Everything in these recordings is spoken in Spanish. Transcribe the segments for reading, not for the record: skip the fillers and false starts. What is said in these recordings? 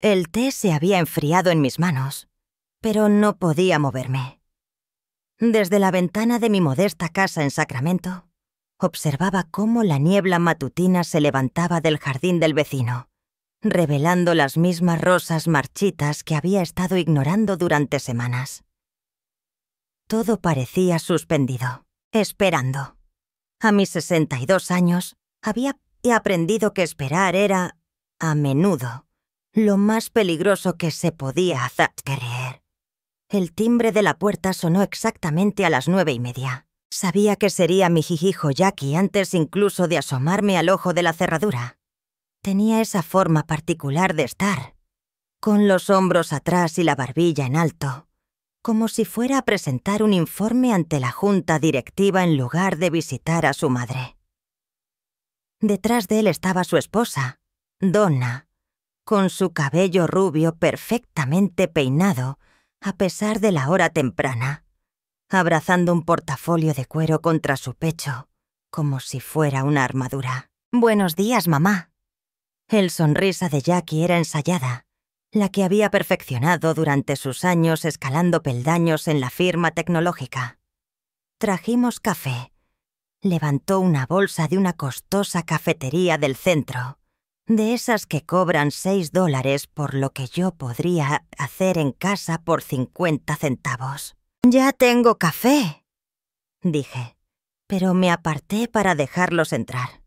El té se había enfriado en mis manos, pero no podía moverme. Desde la ventana de mi modesta casa en Sacramento, observaba cómo la niebla matutina se levantaba del jardín del vecino, revelando las mismas rosas marchitas que había estado ignorando durante semanas. Todo parecía suspendido, esperando. A mis 62 años, había aprendido que esperar era, a menudo, lo más peligroso que se podía hacer. El timbre de la puerta sonó exactamente a las 9:30. Sabía que sería mi hijo Jackie antes incluso de asomarme al ojo de la cerradura. Tenía esa forma particular de estar, con los hombros atrás y la barbilla en alto, como si fuera a presentar un informe ante la junta directiva en lugar de visitar a su madre. Detrás de él estaba su esposa, Donna, con su cabello rubio perfectamente peinado, a pesar de la hora temprana, abrazando un portafolio de cuero contra su pecho, como si fuera una armadura. «Buenos días, mamá». El sonrisa de Jackie era ensayada, la que había perfeccionado durante sus años escalando peldaños en la firma tecnológica. Trajimos café. Levantó una bolsa de una costosa cafetería del centro, de esas que cobran $6 por lo que yo podría hacer en casa por 50 centavos. «Ya tengo café», dije, pero me aparté para dejarlos entrar.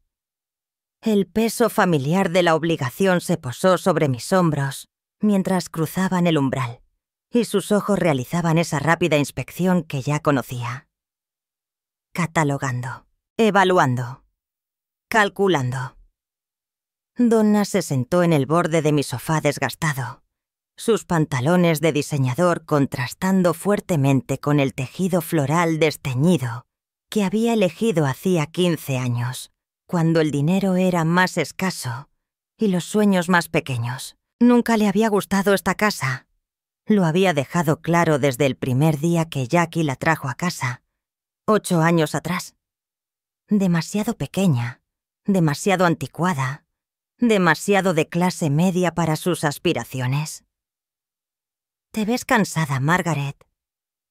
El peso familiar de la obligación se posó sobre mis hombros mientras cruzaban el umbral, y sus ojos realizaban esa rápida inspección que ya conocía. Catalogando, evaluando, calculando. Donna se sentó en el borde de mi sofá desgastado, sus pantalones de diseñador contrastando fuertemente con el tejido floral desteñido que había elegido hacía 15 años, cuando el dinero era más escaso y los sueños más pequeños. Nunca le había gustado esta casa. Lo había dejado claro desde el primer día que Jackie la trajo a casa, 8 años atrás. Demasiado pequeña, demasiado anticuada, demasiado de clase media para sus aspiraciones. «Te ves cansada, Margaret»,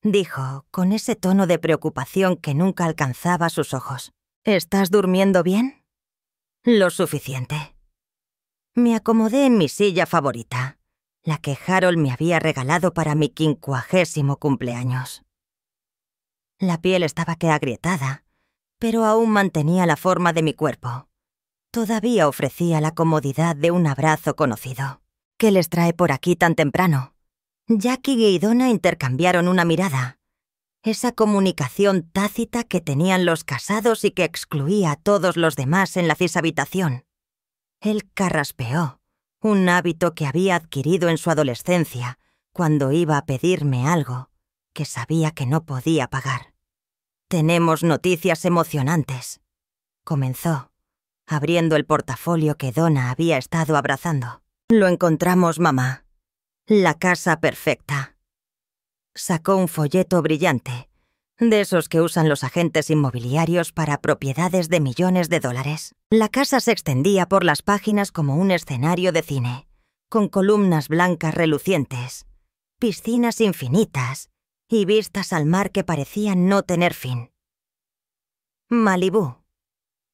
dijo, con ese tono de preocupación que nunca alcanzaba sus ojos. «¿Estás durmiendo bien?» «Lo suficiente». Me acomodé en mi silla favorita, la que Harold me había regalado para mi 50º cumpleaños. La piel estaba que agrietada, pero aún mantenía la forma de mi cuerpo. Todavía ofrecía la comodidad de un abrazo conocido. «¿Qué les trae por aquí tan temprano?» Jackie y Donna intercambiaron una mirada. Esa comunicación tácita que tenían los casados y que excluía a todos los demás en la habitación. Él carraspeó, un hábito que había adquirido en su adolescencia, cuando iba a pedirme algo que sabía que no podía pagar. «Tenemos noticias emocionantes», comenzó, abriendo el portafolio que Donna había estado abrazando. «Lo encontramos, mamá. La casa perfecta». Sacó un folleto brillante, de esos que usan los agentes inmobiliarios para propiedades de millones de dólares. La casa se extendía por las páginas como un escenario de cine, con columnas blancas relucientes, piscinas infinitas y vistas al mar que parecían no tener fin. Malibú.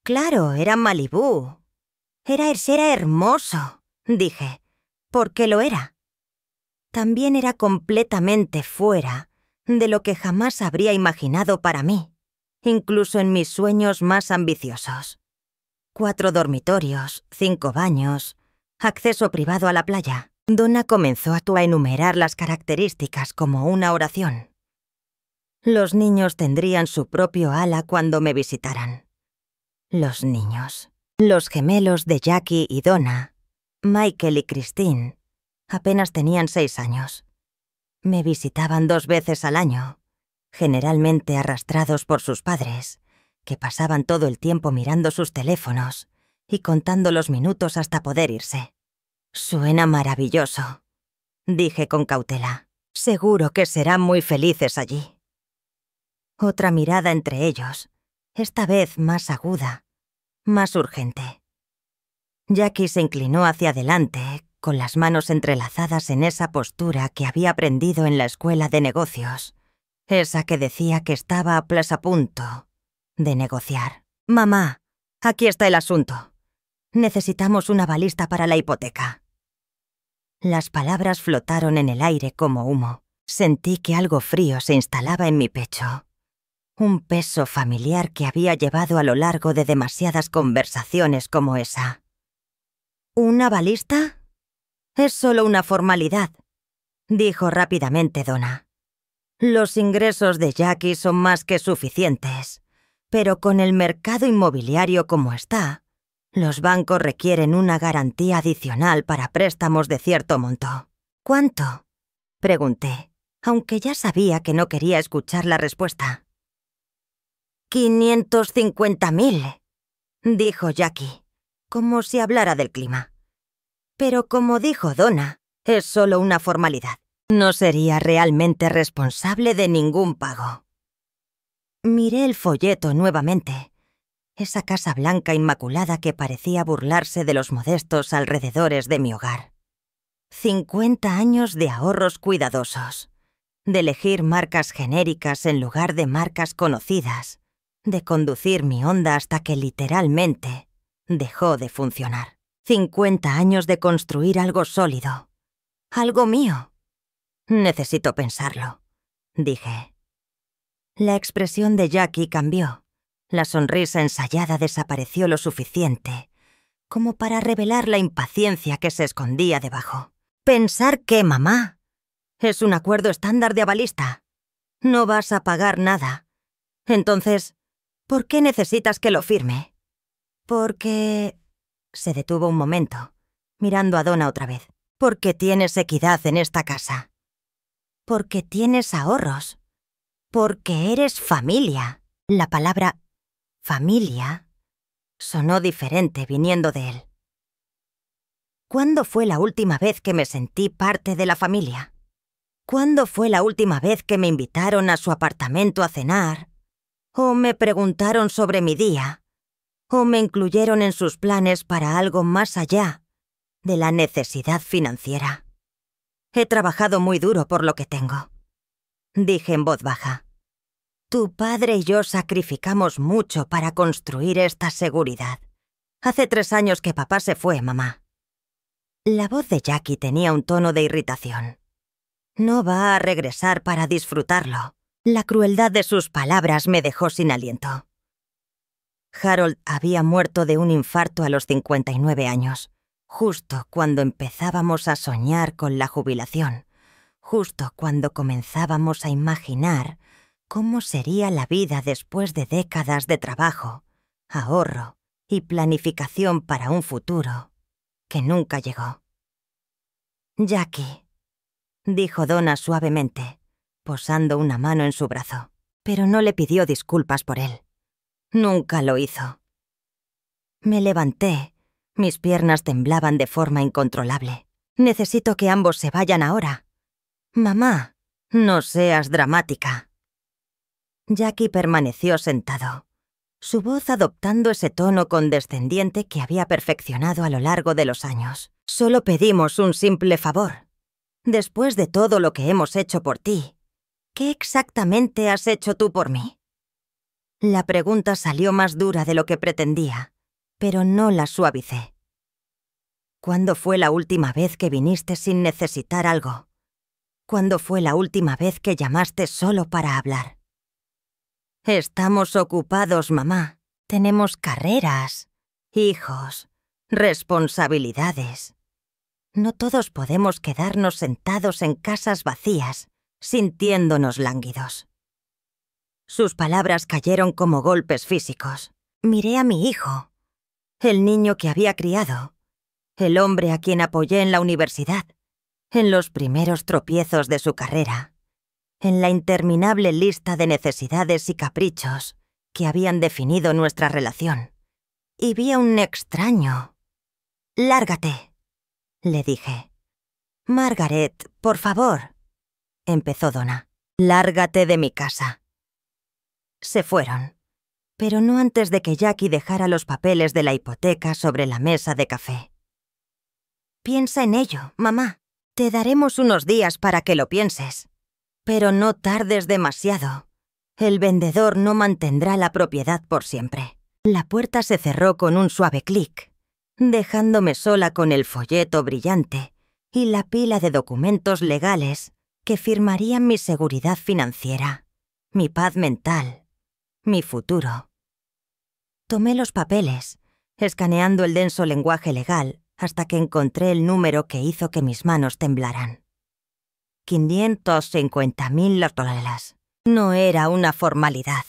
Claro, era Malibú. Era hermoso, dije, porque lo era. También era completamente fuera de lo que jamás habría imaginado para mí, incluso en mis sueños más ambiciosos. 4 dormitorios, 5 baños, acceso privado a la playa. Donna comenzó a enumerar las características como una oración. Los niños tendrían su propio ala cuando me visitaran. Los niños. Los gemelos de Jackie y Donna, Michael y Christine, apenas tenían 6 años. Me visitaban 2 veces al año, generalmente arrastrados por sus padres, que pasaban todo el tiempo mirando sus teléfonos y contando los minutos hasta poder irse. «Suena maravilloso», dije con cautela. «Seguro que serán muy felices allí». Otra mirada entre ellos, esta vez más aguda, más urgente. Jackie se inclinó hacia adelante, con las manos entrelazadas en esa postura que había aprendido en la escuela de negocios, esa que decía que estaba a punto de negociar. «Mamá, aquí está el asunto. Necesitamos una balista para la hipoteca». Las palabras flotaron en el aire como humo. Sentí que algo frío se instalaba en mi pecho. Un peso familiar que había llevado a lo largo de demasiadas conversaciones como esa. «¿Una balista? Es solo una formalidad», dijo rápidamente Donna. «Los ingresos de Jackie son más que suficientes, pero con el mercado inmobiliario como está, los bancos requieren una garantía adicional para préstamos de cierto monto». «¿Cuánto?», pregunté, aunque ya sabía que no quería escuchar la respuesta. «550.000», dijo Jackie, como si hablara del clima. Pero como dijo Donna, es solo una formalidad. No sería realmente responsable de ningún pago. Miré el folleto nuevamente. Esa casa blanca inmaculada que parecía burlarse de los modestos alrededores de mi hogar. 50 años de ahorros cuidadosos, de elegir marcas genéricas en lugar de marcas conocidas, de conducir mi Honda hasta que literalmente dejó de funcionar. 50 años de construir algo sólido, algo mío. «Necesito pensarlo», dije. La expresión de Jackie cambió. La sonrisa ensayada desapareció lo suficiente como para revelar la impaciencia que se escondía debajo. «¿Pensar qué, mamá? Es un acuerdo estándar de avalista. No vas a pagar nada. Entonces, ¿por qué necesitas que lo firme?» «Porque...» Se detuvo un momento, mirando a Donna otra vez. «Porque tienes equidad en esta casa. Porque tienes ahorros. Porque eres familia». La palabra familia sonó diferente viniendo de él. ¿Cuándo fue la última vez que me sentí parte de la familia? ¿Cuándo fue la última vez que me invitaron a su apartamento a cenar? ¿O me preguntaron sobre mi día? ¿O me incluyeron en sus planes para algo más allá de la necesidad financiera? He trabajado muy duro por lo que tengo. Dije en voz baja. Tu padre y yo sacrificamos mucho para construir esta seguridad. Hace 3 años que papá se fue, mamá. La voz de Jackie tenía un tono de irritación. No va a regresar para disfrutarlo. La crueldad de sus palabras me dejó sin aliento. Harold había muerto de un infarto a los 59 años, justo cuando empezábamos a soñar con la jubilación, justo cuando comenzábamos a imaginar cómo sería la vida después de décadas de trabajo, ahorro y planificación para un futuro que nunca llegó. «Jackie», dijo Donna suavemente, posando una mano en su brazo, pero no le pidió disculpas por él. Nunca lo hizo. Me levanté. Mis piernas temblaban de forma incontrolable. «Necesito que ambos se vayan ahora». «Mamá, no seas dramática». Jackie permaneció sentado, su voz adoptando ese tono condescendiente que había perfeccionado a lo largo de los años. «Solo pedimos un simple favor. Después de todo lo que hemos hecho por ti, ¿qué exactamente has hecho tú por mí?» La pregunta salió más dura de lo que pretendía, pero no la suavicé. ¿Cuándo fue la última vez que viniste sin necesitar algo? ¿Cuándo fue la última vez que llamaste solo para hablar? Estamos ocupados, mamá. Tenemos carreras, hijos, responsabilidades. No todos podemos quedarnos sentados en casas vacías, sintiéndonos lánguidos. Sus palabras cayeron como golpes físicos. Miré a mi hijo, el niño que había criado, el hombre a quien apoyé en la universidad, en los primeros tropiezos de su carrera, en la interminable lista de necesidades y caprichos que habían definido nuestra relación. Y vi a un extraño. «Lárgate», le dije. «Margaret, por favor», empezó Donna. «Lárgate de mi casa». Se fueron, pero no antes de que Jackie dejara los papeles de la hipoteca sobre la mesa de café. Piensa en ello, mamá. Te daremos unos días para que lo pienses. Pero no tardes demasiado. El vendedor no mantendrá la propiedad por siempre. La puerta se cerró con un suave clic, dejándome sola con el folleto brillante y la pila de documentos legales que firmarían mi seguridad financiera, mi paz mental, mi futuro. Tomé los papeles, escaneando el denso lenguaje legal hasta que encontré el número que hizo que mis manos temblaran. 550.000 dólares. No era una formalidad.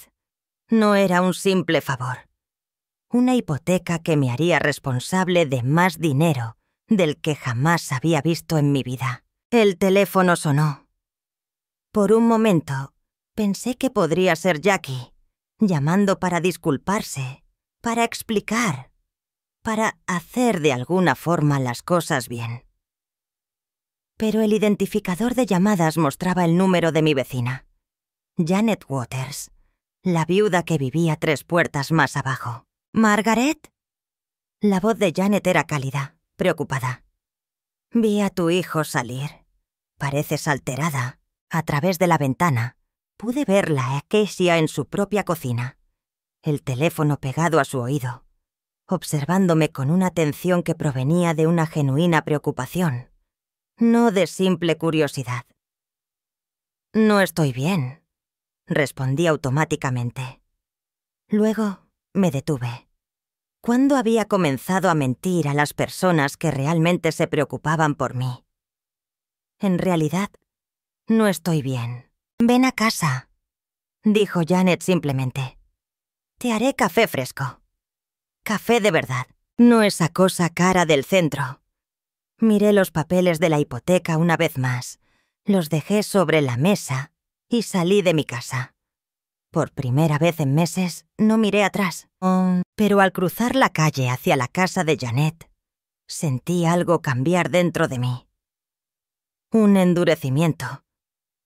No era un simple favor. Una hipoteca que me haría responsable de más dinero del que jamás había visto en mi vida. El teléfono sonó. Por un momento, pensé que podría ser Jackie, llamando para disculparse, para explicar, para hacer de alguna forma las cosas bien. Pero el identificador de llamadas mostraba el número de mi vecina, Janet Waters, la viuda que vivía 3 puertas más abajo. ¿Margaret? La voz de Janet era cálida, preocupada. Vi a tu hijo salir. Pareces alterada. A través de la ventana, pude verla a Acacia en su propia cocina, el teléfono pegado a su oído, observándome con una atención que provenía de una genuina preocupación, no de simple curiosidad. No estoy bien, respondí automáticamente. Luego me detuve. ¿Cuándo había comenzado a mentir a las personas que realmente se preocupaban por mí? En realidad, no estoy bien. Ven a casa, dijo Janet simplemente. Te haré café fresco. Café de verdad, no esa cosa cara del centro. Miré los papeles de la hipoteca una vez más, los dejé sobre la mesa y salí de mi casa. Por primera vez en meses, no miré atrás. Pero al cruzar la calle hacia la casa de Janet, sentí algo cambiar dentro de mí. Un endurecimiento.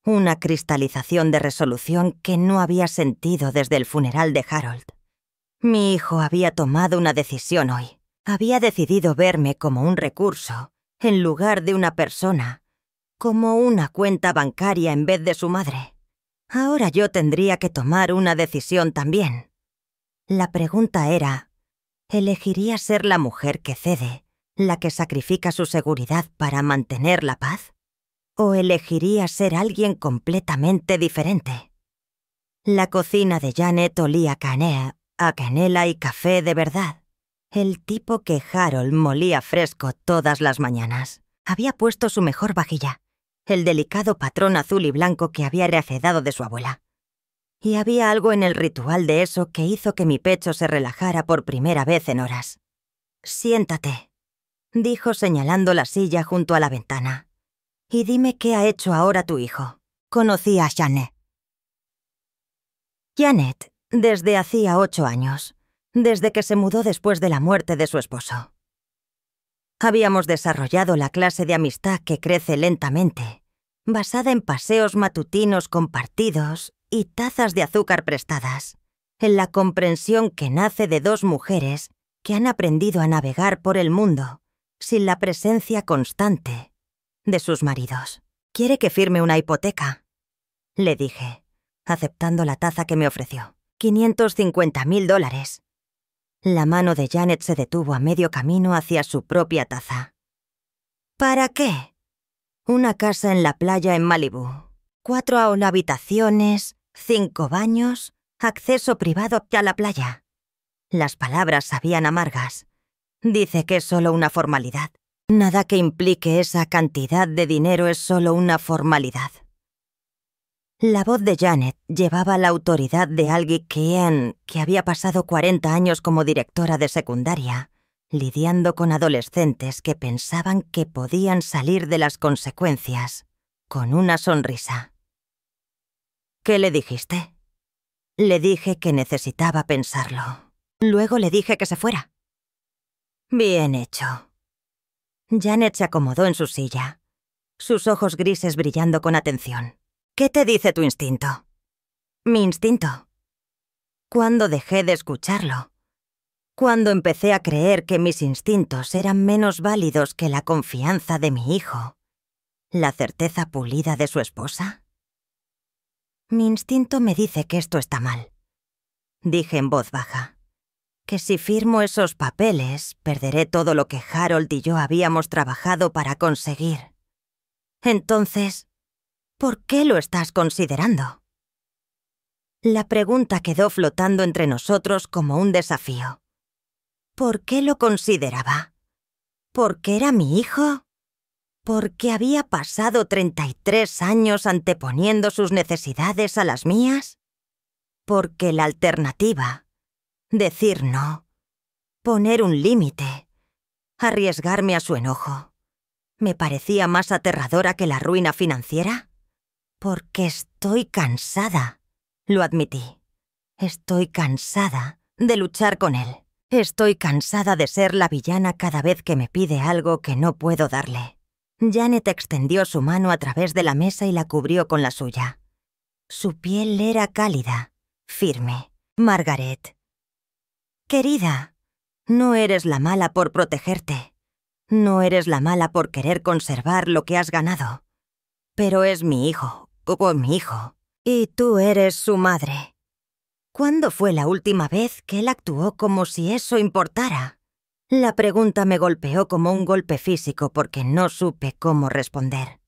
Una cristalización de resolución que no había sentido desde el funeral de Harold. Mi hijo había tomado una decisión hoy. Había decidido verme como un recurso, en lugar de una persona, como una cuenta bancaria en vez de su madre. Ahora yo tendría que tomar una decisión también. La pregunta era, ¿elegiría ser la mujer que cede, la que sacrifica su seguridad para mantener la paz? ¿O elegiría ser alguien completamente diferente? La cocina de Janet olía a canela y café de verdad. El tipo que Harold molía fresco todas las mañanas. Había puesto su mejor vajilla, el delicado patrón azul y blanco que había heredado de su abuela. Y había algo en el ritual de eso que hizo que mi pecho se relajara por primera vez en horas. «Siéntate», dijo señalando la silla junto a la ventana. «Y dime qué ha hecho ahora tu hijo». Conocí a Janet. Janet, desde hacía 8 años, desde que se mudó después de la muerte de su esposo. Habíamos desarrollado la clase de amistad que crece lentamente, basada en paseos matutinos compartidos y tazas de azúcar prestadas, en la comprensión que nace de 2 mujeres que han aprendido a navegar por el mundo sin la presencia constante de sus maridos. «¿Quiere que firme una hipoteca?», le dije, aceptando la taza que me ofreció. $550.000. La mano de Janet se detuvo a medio camino hacia su propia taza. «¿Para qué?» «Una casa en la playa en Malibú. 4 habitaciones, 5 baños, acceso privado a la playa». Las palabras sabían amargas. Dice que es solo una formalidad. Nada que implique esa cantidad de dinero es solo una formalidad. La voz de Janet llevaba la autoridad de alguien que había pasado 40 años como directora de secundaria, lidiando con adolescentes que pensaban que podían salir de las consecuencias con una sonrisa. «¿Qué le dijiste?» Le dije que necesitaba pensarlo. Luego le dije que se fuera. «Bien hecho». Janet se acomodó en su silla, sus ojos grises brillando con atención. «¿Qué te dice tu instinto?» «Mi instinto». «¿Cuándo dejé de escucharlo? Cuando empecé a creer que mis instintos eran menos válidos que la confianza de mi hijo, la certeza pulida de su esposa. Mi instinto me dice que esto está mal. Dije en voz baja, que si firmo esos papeles, perderé todo lo que Harold y yo habíamos trabajado para conseguir. Entonces, ¿por qué lo estás considerando? La pregunta quedó flotando entre nosotros como un desafío. ¿Por qué lo consideraba? ¿Porque era mi hijo? ¿Porque había pasado 33 años anteponiendo sus necesidades a las mías? Porque la alternativa, decir no, poner un límite, arriesgarme a su enojo, me parecía más aterradora que la ruina financiera. Porque estoy cansada, lo admití. Estoy cansada de luchar con él. Estoy cansada de ser la villana cada vez que me pide algo que no puedo darle. Janet extendió su mano a través de la mesa y la cubrió con la suya. Su piel era cálida, firme. Margaret. Querida, no eres la mala por protegerte. No eres la mala por querer conservar lo que has ganado. Pero es mi hijo, como mi hijo. Y tú eres su madre. ¿Cuándo fue la última vez que él actuó como si eso importara? La pregunta me golpeó como un golpe físico porque no supe cómo responder.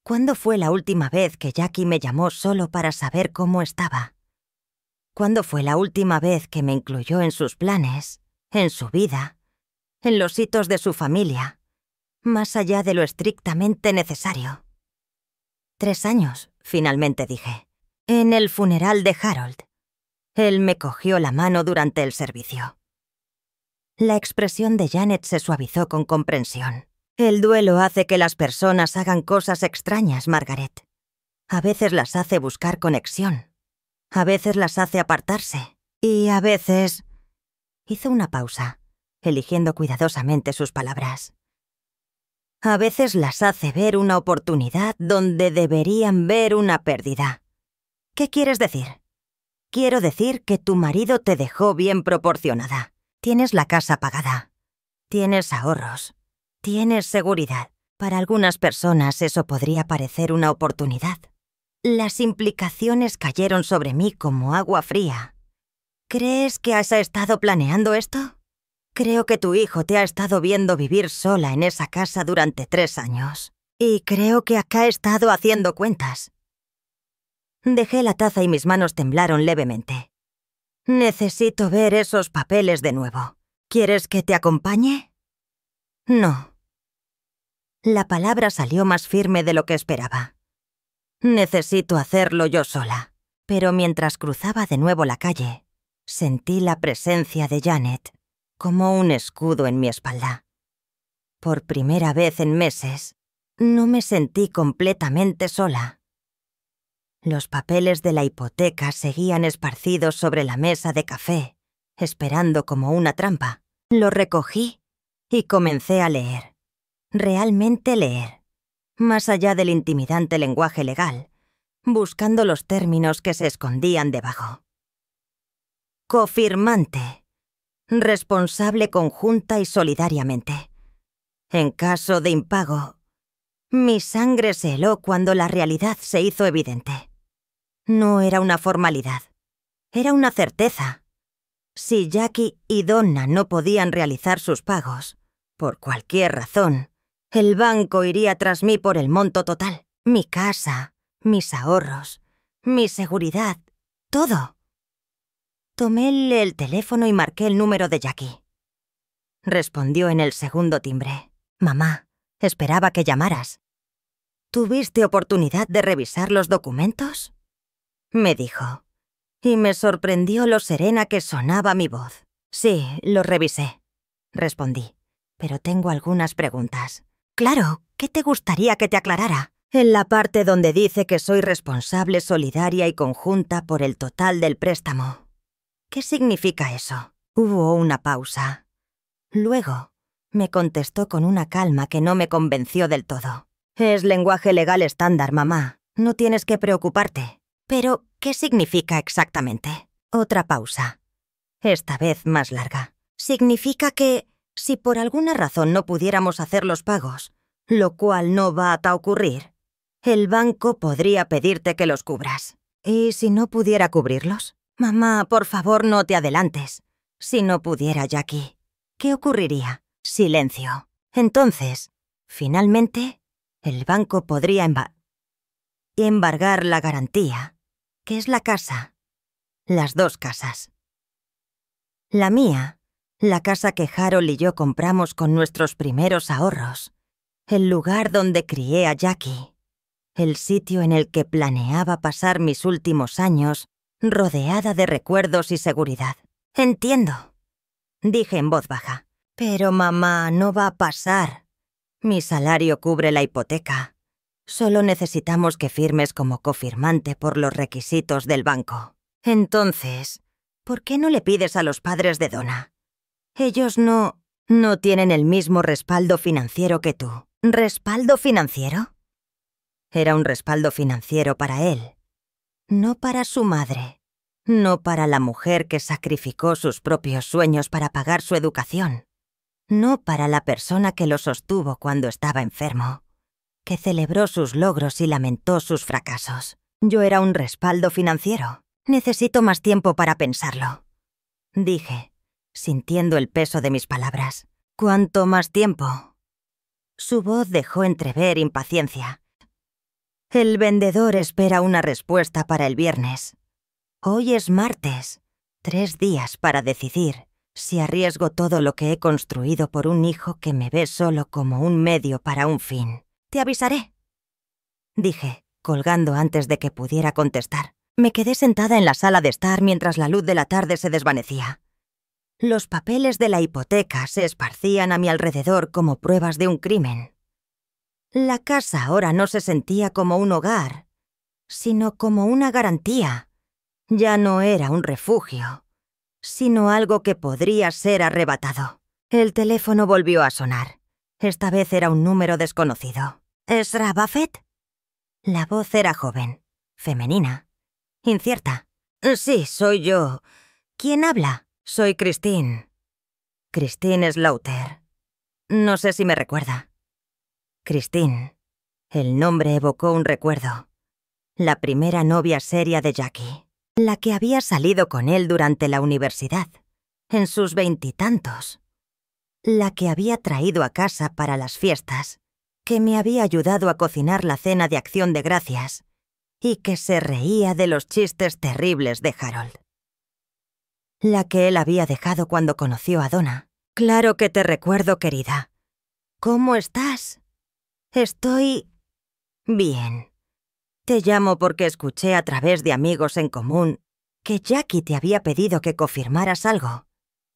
¿Cuándo fue la última vez que Jackie me llamó solo para saber cómo estaba? ¿Cuándo fue la última vez que me incluyó en sus planes, en su vida, en los hitos de su familia, más allá de lo estrictamente necesario? 3 años, finalmente dije, en el funeral de Harold. Él me cogió la mano durante el servicio. La expresión de Janet se suavizó con comprensión. El duelo hace que las personas hagan cosas extrañas, Margaret. A veces las hace buscar conexión. A veces las hace apartarse. Y a veces... Hizo una pausa, eligiendo cuidadosamente sus palabras. A veces las hace ver una oportunidad donde deberían ver una pérdida. ¿Qué quieres decir? Quiero decir que tu marido te dejó bien proporcionada. Tienes la casa pagada. Tienes ahorros. Tienes seguridad. Para algunas personas eso podría parecer una oportunidad. Las implicaciones cayeron sobre mí como agua fría. ¿Crees que has estado planeando esto? Creo que tu hijo te ha estado viendo vivir sola en esa casa durante 3 años. Y creo que acá ha estado haciendo cuentas. Dejé la taza y mis manos temblaron levemente. Necesito ver esos papeles de nuevo. ¿Quieres que te acompañe? No. La palabra salió más firme de lo que esperaba. Necesito hacerlo yo sola. Pero mientras cruzaba de nuevo la calle, sentí la presencia de Janet como un escudo en mi espalda. Por primera vez en meses, no me sentí completamente sola. Los papeles de la hipoteca seguían esparcidos sobre la mesa de café, esperando como una trampa. Los recogí y comencé a leer. Realmente leer. Más allá del intimidante lenguaje legal, buscando los términos que se escondían debajo. Cofirmante. Responsable conjunta y solidariamente. En caso de impago, mi sangre se heló cuando la realidad se hizo evidente. No era una formalidad, era una certeza. Si Jackie y Donna no podían realizar sus pagos, por cualquier razón, el banco iría tras mí por el monto total. Mi casa, mis ahorros, mi seguridad, todo. Tomé el teléfono y marqué el número de Jackie. Respondió en el segundo timbre. Mamá, esperaba que llamaras. ¿Tuviste oportunidad de revisar los documentos? Me dijo, y me sorprendió lo serena que sonaba mi voz. Sí, lo revisé, respondí, pero tengo algunas preguntas. Claro, ¿qué te gustaría que te aclarara? En la parte donde dice que soy responsable, solidaria y conjunta por el total del préstamo. ¿Qué significa eso? Hubo una pausa. Luego, me contestó con una calma que no me convenció del todo. Es lenguaje legal estándar, mamá. No tienes que preocuparte. Pero, ¿qué significa exactamente? Otra pausa. Esta vez más larga. Significa que, si por alguna razón no pudiéramos hacer los pagos, lo cual no va a ocurrir, el banco podría pedirte que los cubras. ¿Y si no pudiera cubrirlos? Mamá, por favor, no te adelantes. Si no pudiera, Jackie, ¿qué ocurriría? Silencio. Entonces, finalmente, el banco podría embargar la garantía, que es la casa. Las dos casas. La mía, la casa que Harold y yo compramos con nuestros primeros ahorros. El lugar donde crié a Jackie. El sitio en el que planeaba pasar mis últimos años, rodeada de recuerdos y seguridad. Entiendo, dije en voz baja. Pero mamá, no va a pasar. Mi salario cubre la hipoteca. Solo necesitamos que firmes como cofirmante por los requisitos del banco. Entonces, ¿por qué no le pides a los padres de Donna? Ellos no tienen el mismo respaldo financiero que tú. ¿Respaldo financiero? Era un respaldo financiero para él, no para su madre, no para la mujer que sacrificó sus propios sueños para pagar su educación, no para la persona que lo sostuvo cuando estaba enfermo, que celebró sus logros y lamentó sus fracasos. Yo era un respaldo financiero. Necesito más tiempo para pensarlo, dije, sintiendo el peso de mis palabras. ¿Cuánto más tiempo? Su voz dejó entrever impaciencia. El vendedor espera una respuesta para el viernes. Hoy es martes. 3 días para decidir si arriesgo todo lo que he construido por un hijo que me ve solo como un medio para un fin. Te avisaré, dije, colgando antes de que pudiera contestar. Me quedé sentada en la sala de estar mientras la luz de la tarde se desvanecía. Los papeles de la hipoteca se esparcían a mi alrededor como pruebas de un crimen. La casa ahora no se sentía como un hogar, sino como una garantía. Ya no era un refugio, sino algo que podría ser arrebatado. El teléfono volvió a sonar. Esta vez era un número desconocido. ¿Ezra Buffett? La voz era joven, femenina, incierta. Sí, soy yo. ¿Quién habla? Soy Christine. Christine Slaughter. No sé si me recuerda. Christine. El nombre evocó un recuerdo. La primera novia seria de Jackie. La que había salido con él durante la universidad, en sus 20 y tantos. La que había traído a casa para las fiestas, que me había ayudado a cocinar la cena de Acción de Gracias y que se reía de los chistes terribles de Harold. La que él había dejado cuando conoció a Donna. Claro que te recuerdo, querida. ¿Cómo estás? Estoy bien. Te llamo porque escuché a través de amigos en común que Jackie te había pedido que confirmaras algo.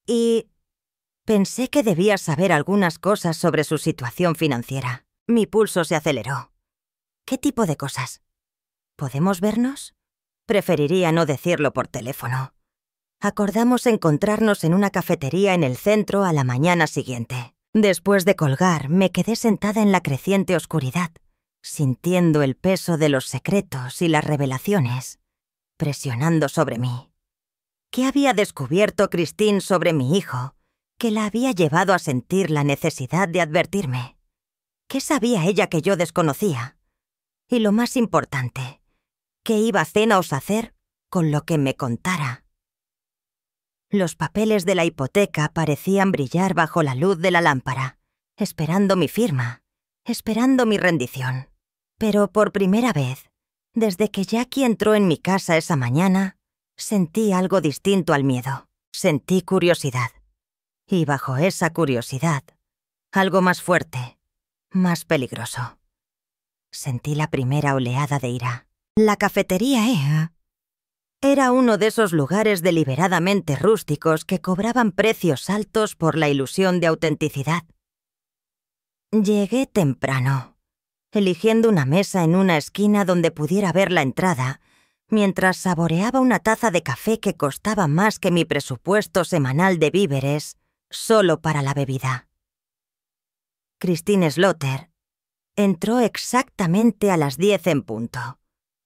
Y pensé que debías saber algunas cosas sobre su situación financiera. Mi pulso se aceleró. ¿Qué tipo de cosas? ¿Podemos vernos? Preferiría no decirlo por teléfono. Acordamos encontrarnos en una cafetería en el centro a la mañana siguiente. Después de colgar, me quedé sentada en la creciente oscuridad, sintiendo el peso de los secretos y las revelaciones, presionando sobre mí. ¿Qué había descubierto Christine sobre mi hijo, que la había llevado a sentir la necesidad de advertirme? ¿Qué sabía ella que yo desconocía? Y lo más importante, ¿qué iba Zenos a hacer con lo que me contara? Los papeles de la hipoteca parecían brillar bajo la luz de la lámpara, esperando mi firma, esperando mi rendición. Pero por primera vez, desde que Jackie entró en mi casa esa mañana, sentí algo distinto al miedo. Sentí curiosidad. Y bajo esa curiosidad, algo más fuerte, más peligroso. Sentí la primera oleada de ira. La cafetería era uno de esos lugares deliberadamente rústicos que cobraban precios altos por la ilusión de autenticidad. Llegué temprano, eligiendo una mesa en una esquina donde pudiera ver la entrada, mientras saboreaba una taza de café que costaba más que mi presupuesto semanal de víveres, solo para la bebida. Christine Slaughter entró exactamente a las 10 en punto.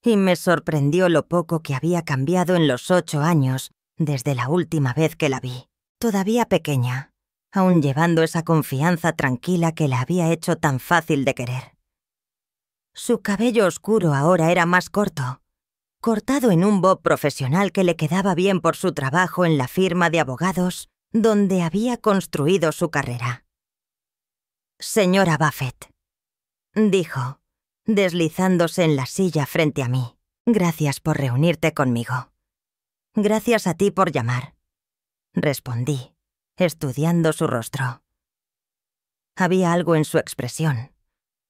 Y me sorprendió lo poco que había cambiado en los 8 años desde la última vez que la vi. todavía pequeña, aún llevando esa confianza tranquila que la había hecho tan fácil de querer. Su cabello oscuro ahora era más corto, cortado en un bob profesional que le quedaba bien por su trabajo en la firma de abogados donde había construido su carrera. «Señora Buffett», dijo, deslizándose en la silla frente a mí, «gracias por reunirte conmigo». «Gracias a ti por llamar», respondí, estudiando su rostro. Había algo en su expresión,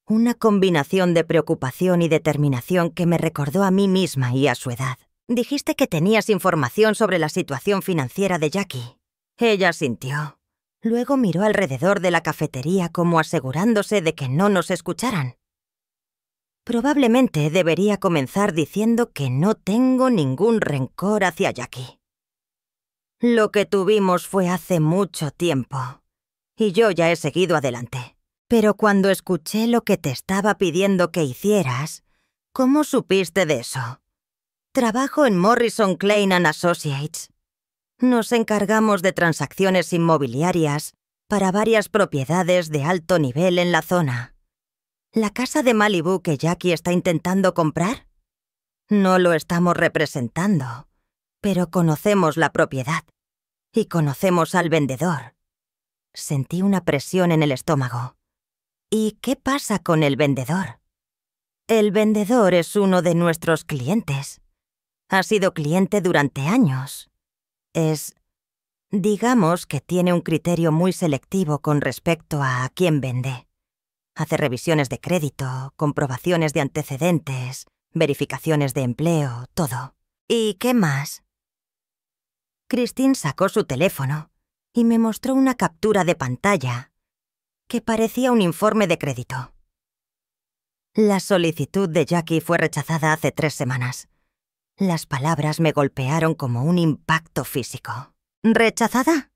una combinación de preocupación y determinación que me recordó a mí misma y a su edad. «Dijiste que tenías información sobre la situación financiera de Jackie». Ella sintió. Luego miró alrededor de la cafetería como asegurándose de que no nos escucharan. Probablemente debería comenzar diciendo que no tengo ningún rencor hacia Jackie. Lo que tuvimos fue hace mucho tiempo, y yo ya he seguido adelante. Pero cuando escuché lo que te estaba pidiendo que hicieras, ¿cómo supiste de eso? Trabajo en Morrison Klein & Associates. Nos encargamos de transacciones inmobiliarias para varias propiedades de alto nivel en la zona. ¿La casa de Malibu que Jackie está intentando comprar? No lo estamos representando, pero conocemos la propiedad y conocemos al vendedor. Sentí una presión en el estómago. ¿Y qué pasa con el vendedor? El vendedor es uno de nuestros clientes. Ha sido cliente durante años. Digamos que tiene un criterio muy selectivo con respecto a quién vende. Hace revisiones de crédito, comprobaciones de antecedentes, verificaciones de empleo, todo. ¿Y qué más? Christine sacó su teléfono y me mostró una captura de pantalla que parecía un informe de crédito. La solicitud de Jackie fue rechazada hace 3 semanas. Las palabras me golpearon como un impacto físico. ¿Rechazada?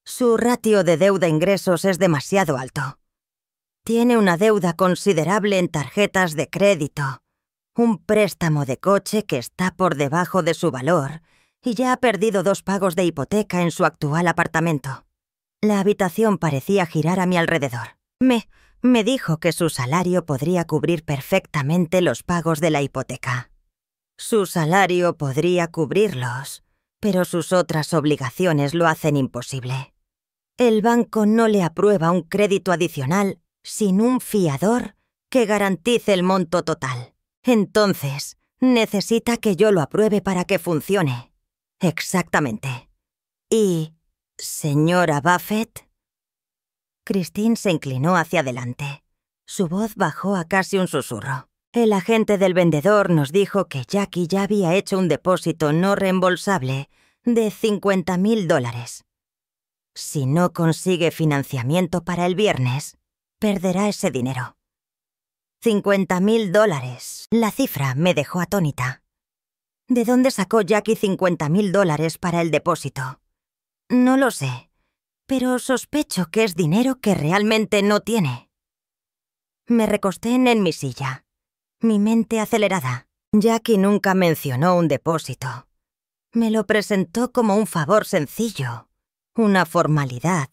Su ratio de deuda-ingresos es demasiado alto. Tiene una deuda considerable en tarjetas de crédito, un préstamo de coche que está por debajo de su valor y ya ha perdido 2 pagos de hipoteca en su actual apartamento. La habitación parecía girar a mi alrededor. Me dijo que su salario podría cubrir perfectamente los pagos de la hipoteca. Su salario podría cubrirlos, pero sus otras obligaciones lo hacen imposible. El banco no le aprueba un crédito adicional sin un fiador que garantice el monto total. Entonces, necesita que yo lo apruebe para que funcione. Exactamente. Y, señora Buffett... Christine se inclinó hacia adelante. Su voz bajó a casi un susurro. El agente del vendedor nos dijo que Jackie ya había hecho un depósito no reembolsable de $50,000. Si no consigue financiamiento para el viernes, perderá ese dinero. $50,000. La cifra me dejó atónita. ¿De dónde sacó Jackie $50,000 para el depósito? No lo sé, pero sospecho que es dinero que realmente no tiene. Me recosté en mi silla, mi mente acelerada. Jackie nunca mencionó un depósito. Me lo presentó como un favor sencillo, una formalidad,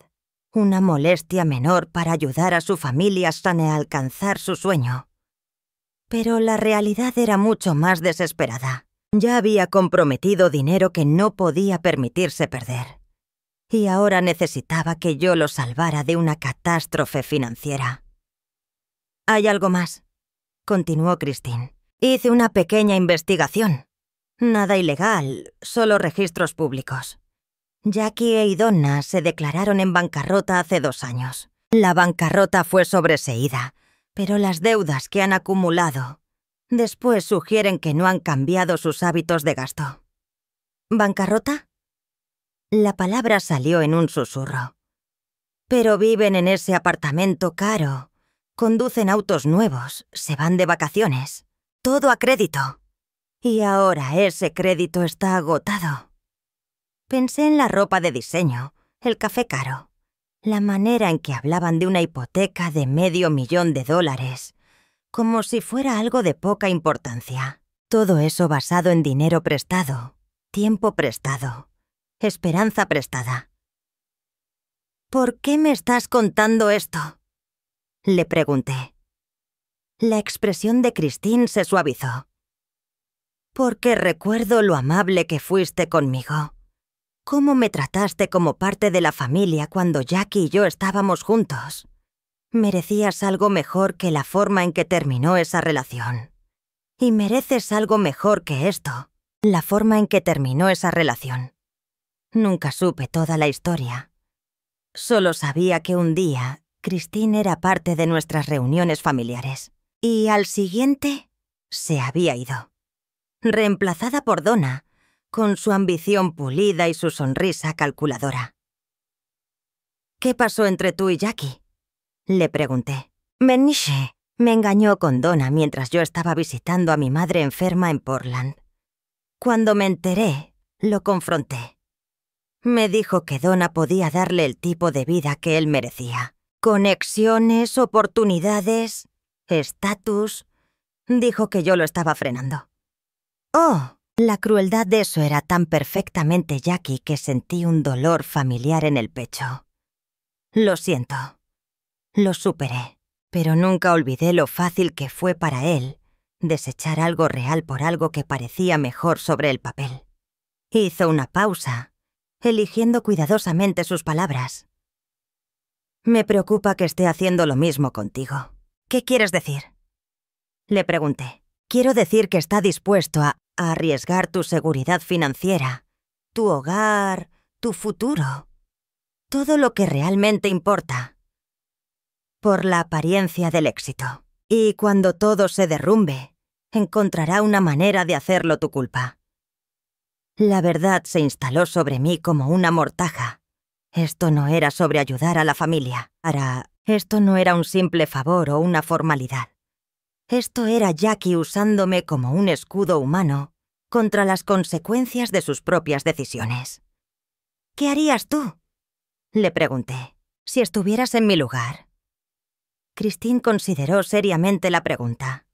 una molestia menor para ayudar a su familia a alcanzar su sueño. Pero la realidad era mucho más desesperada. Ya había comprometido dinero que no podía permitirse perder. Y ahora necesitaba que yo lo salvara de una catástrofe financiera. «Hay algo más», continuó Christine. «Hice una pequeña investigación. Nada ilegal, solo registros públicos. Jackie y Donna se declararon en bancarrota hace 2 años. La bancarrota fue sobreseída, pero las deudas que han acumulado después sugieren que no han cambiado sus hábitos de gasto». ¿Bancarrota? La palabra salió en un susurro. «Pero viven en ese apartamento caro, conducen autos nuevos, se van de vacaciones, todo a crédito. Y ahora ese crédito está agotado». Pensé en la ropa de diseño, el café caro, la manera en que hablaban de una hipoteca de $500,000, como si fuera algo de poca importancia. Todo eso basado en dinero prestado, tiempo prestado, esperanza prestada. ¿Por qué me estás contando esto?, le pregunté. La expresión de Christine se suavizó. Porque recuerdo lo amable que fuiste conmigo. Cómo me trataste como parte de la familia cuando Jackie y yo estábamos juntos. Merecías algo mejor que la forma en que terminó esa relación. Y mereces algo mejor que esto, la forma en que terminó esa relación. Nunca supe toda la historia. Solo sabía que un día Christine era parte de nuestras reuniones familiares. Y al siguiente se había ido. Reemplazada por Donna, con su ambición pulida y su sonrisa calculadora. ¿Qué pasó entre tú y Jackie?, le pregunté. Benishe me engañó con Donna mientras yo estaba visitando a mi madre enferma en Portland. Cuando me enteré, lo confronté. Me dijo que Donna podía darle el tipo de vida que él merecía. Conexiones, oportunidades, estatus. Dijo que yo lo estaba frenando. Oh, la crueldad de eso era tan perfectamente Jackie que sentí un dolor familiar en el pecho. Lo siento. Lo superé, pero nunca olvidé lo fácil que fue para él desechar algo real por algo que parecía mejor sobre el papel. Hizo una pausa, eligiendo cuidadosamente sus palabras. Me preocupa que esté haciendo lo mismo contigo. ¿Qué quieres decir?, le pregunté. Quiero decir que está dispuesto a arriesgar tu seguridad financiera, tu hogar, tu futuro, todo lo que realmente importa, por la apariencia del éxito. Y cuando todo se derrumbe, encontrará una manera de hacerlo tu culpa. La verdad se instaló sobre mí como una mortaja. Esto no era sobre ayudar a la familia. Esto no era un simple favor o una formalidad. Esto era Jackie usándome como un escudo humano contra las consecuencias de sus propias decisiones. ¿Qué harías tú?, le pregunté, si estuvieras en mi lugar. Christine consideró seriamente la pregunta.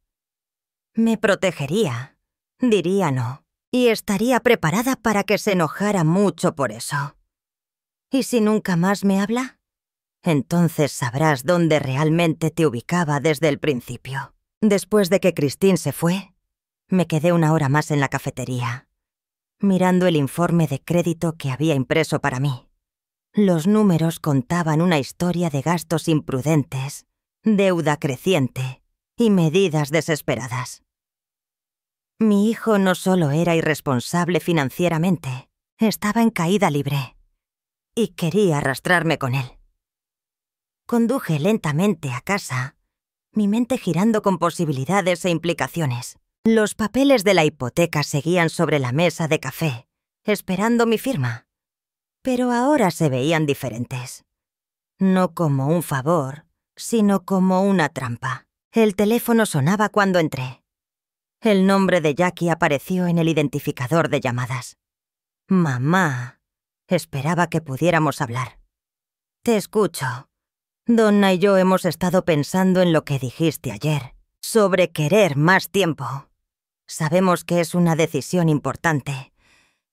Me protegería, diría no, y estaría preparada para que se enojara mucho por eso. ¿Y si nunca más me habla? Entonces sabrás dónde realmente te ubicaba desde el principio. Después de que Christine se fue, me quedé una hora más en la cafetería, mirando el informe de crédito que había impreso para mí. Los números contaban una historia de gastos imprudentes, deuda creciente y medidas desesperadas. Mi hijo no solo era irresponsable financieramente, estaba en caída libre, y quería arrastrarme con él. Conduje lentamente a casa, mi mente girando con posibilidades e implicaciones. Los papeles de la hipoteca seguían sobre la mesa de café, esperando mi firma. Pero ahora se veían diferentes. No como un favor, sino como una trampa. El teléfono sonaba cuando entré. El nombre de Jackie apareció en el identificador de llamadas. Mamá. Esperaba que pudiéramos hablar. Te escucho. Donna y yo hemos estado pensando en lo que dijiste ayer, sobre querer más tiempo. Sabemos que es una decisión importante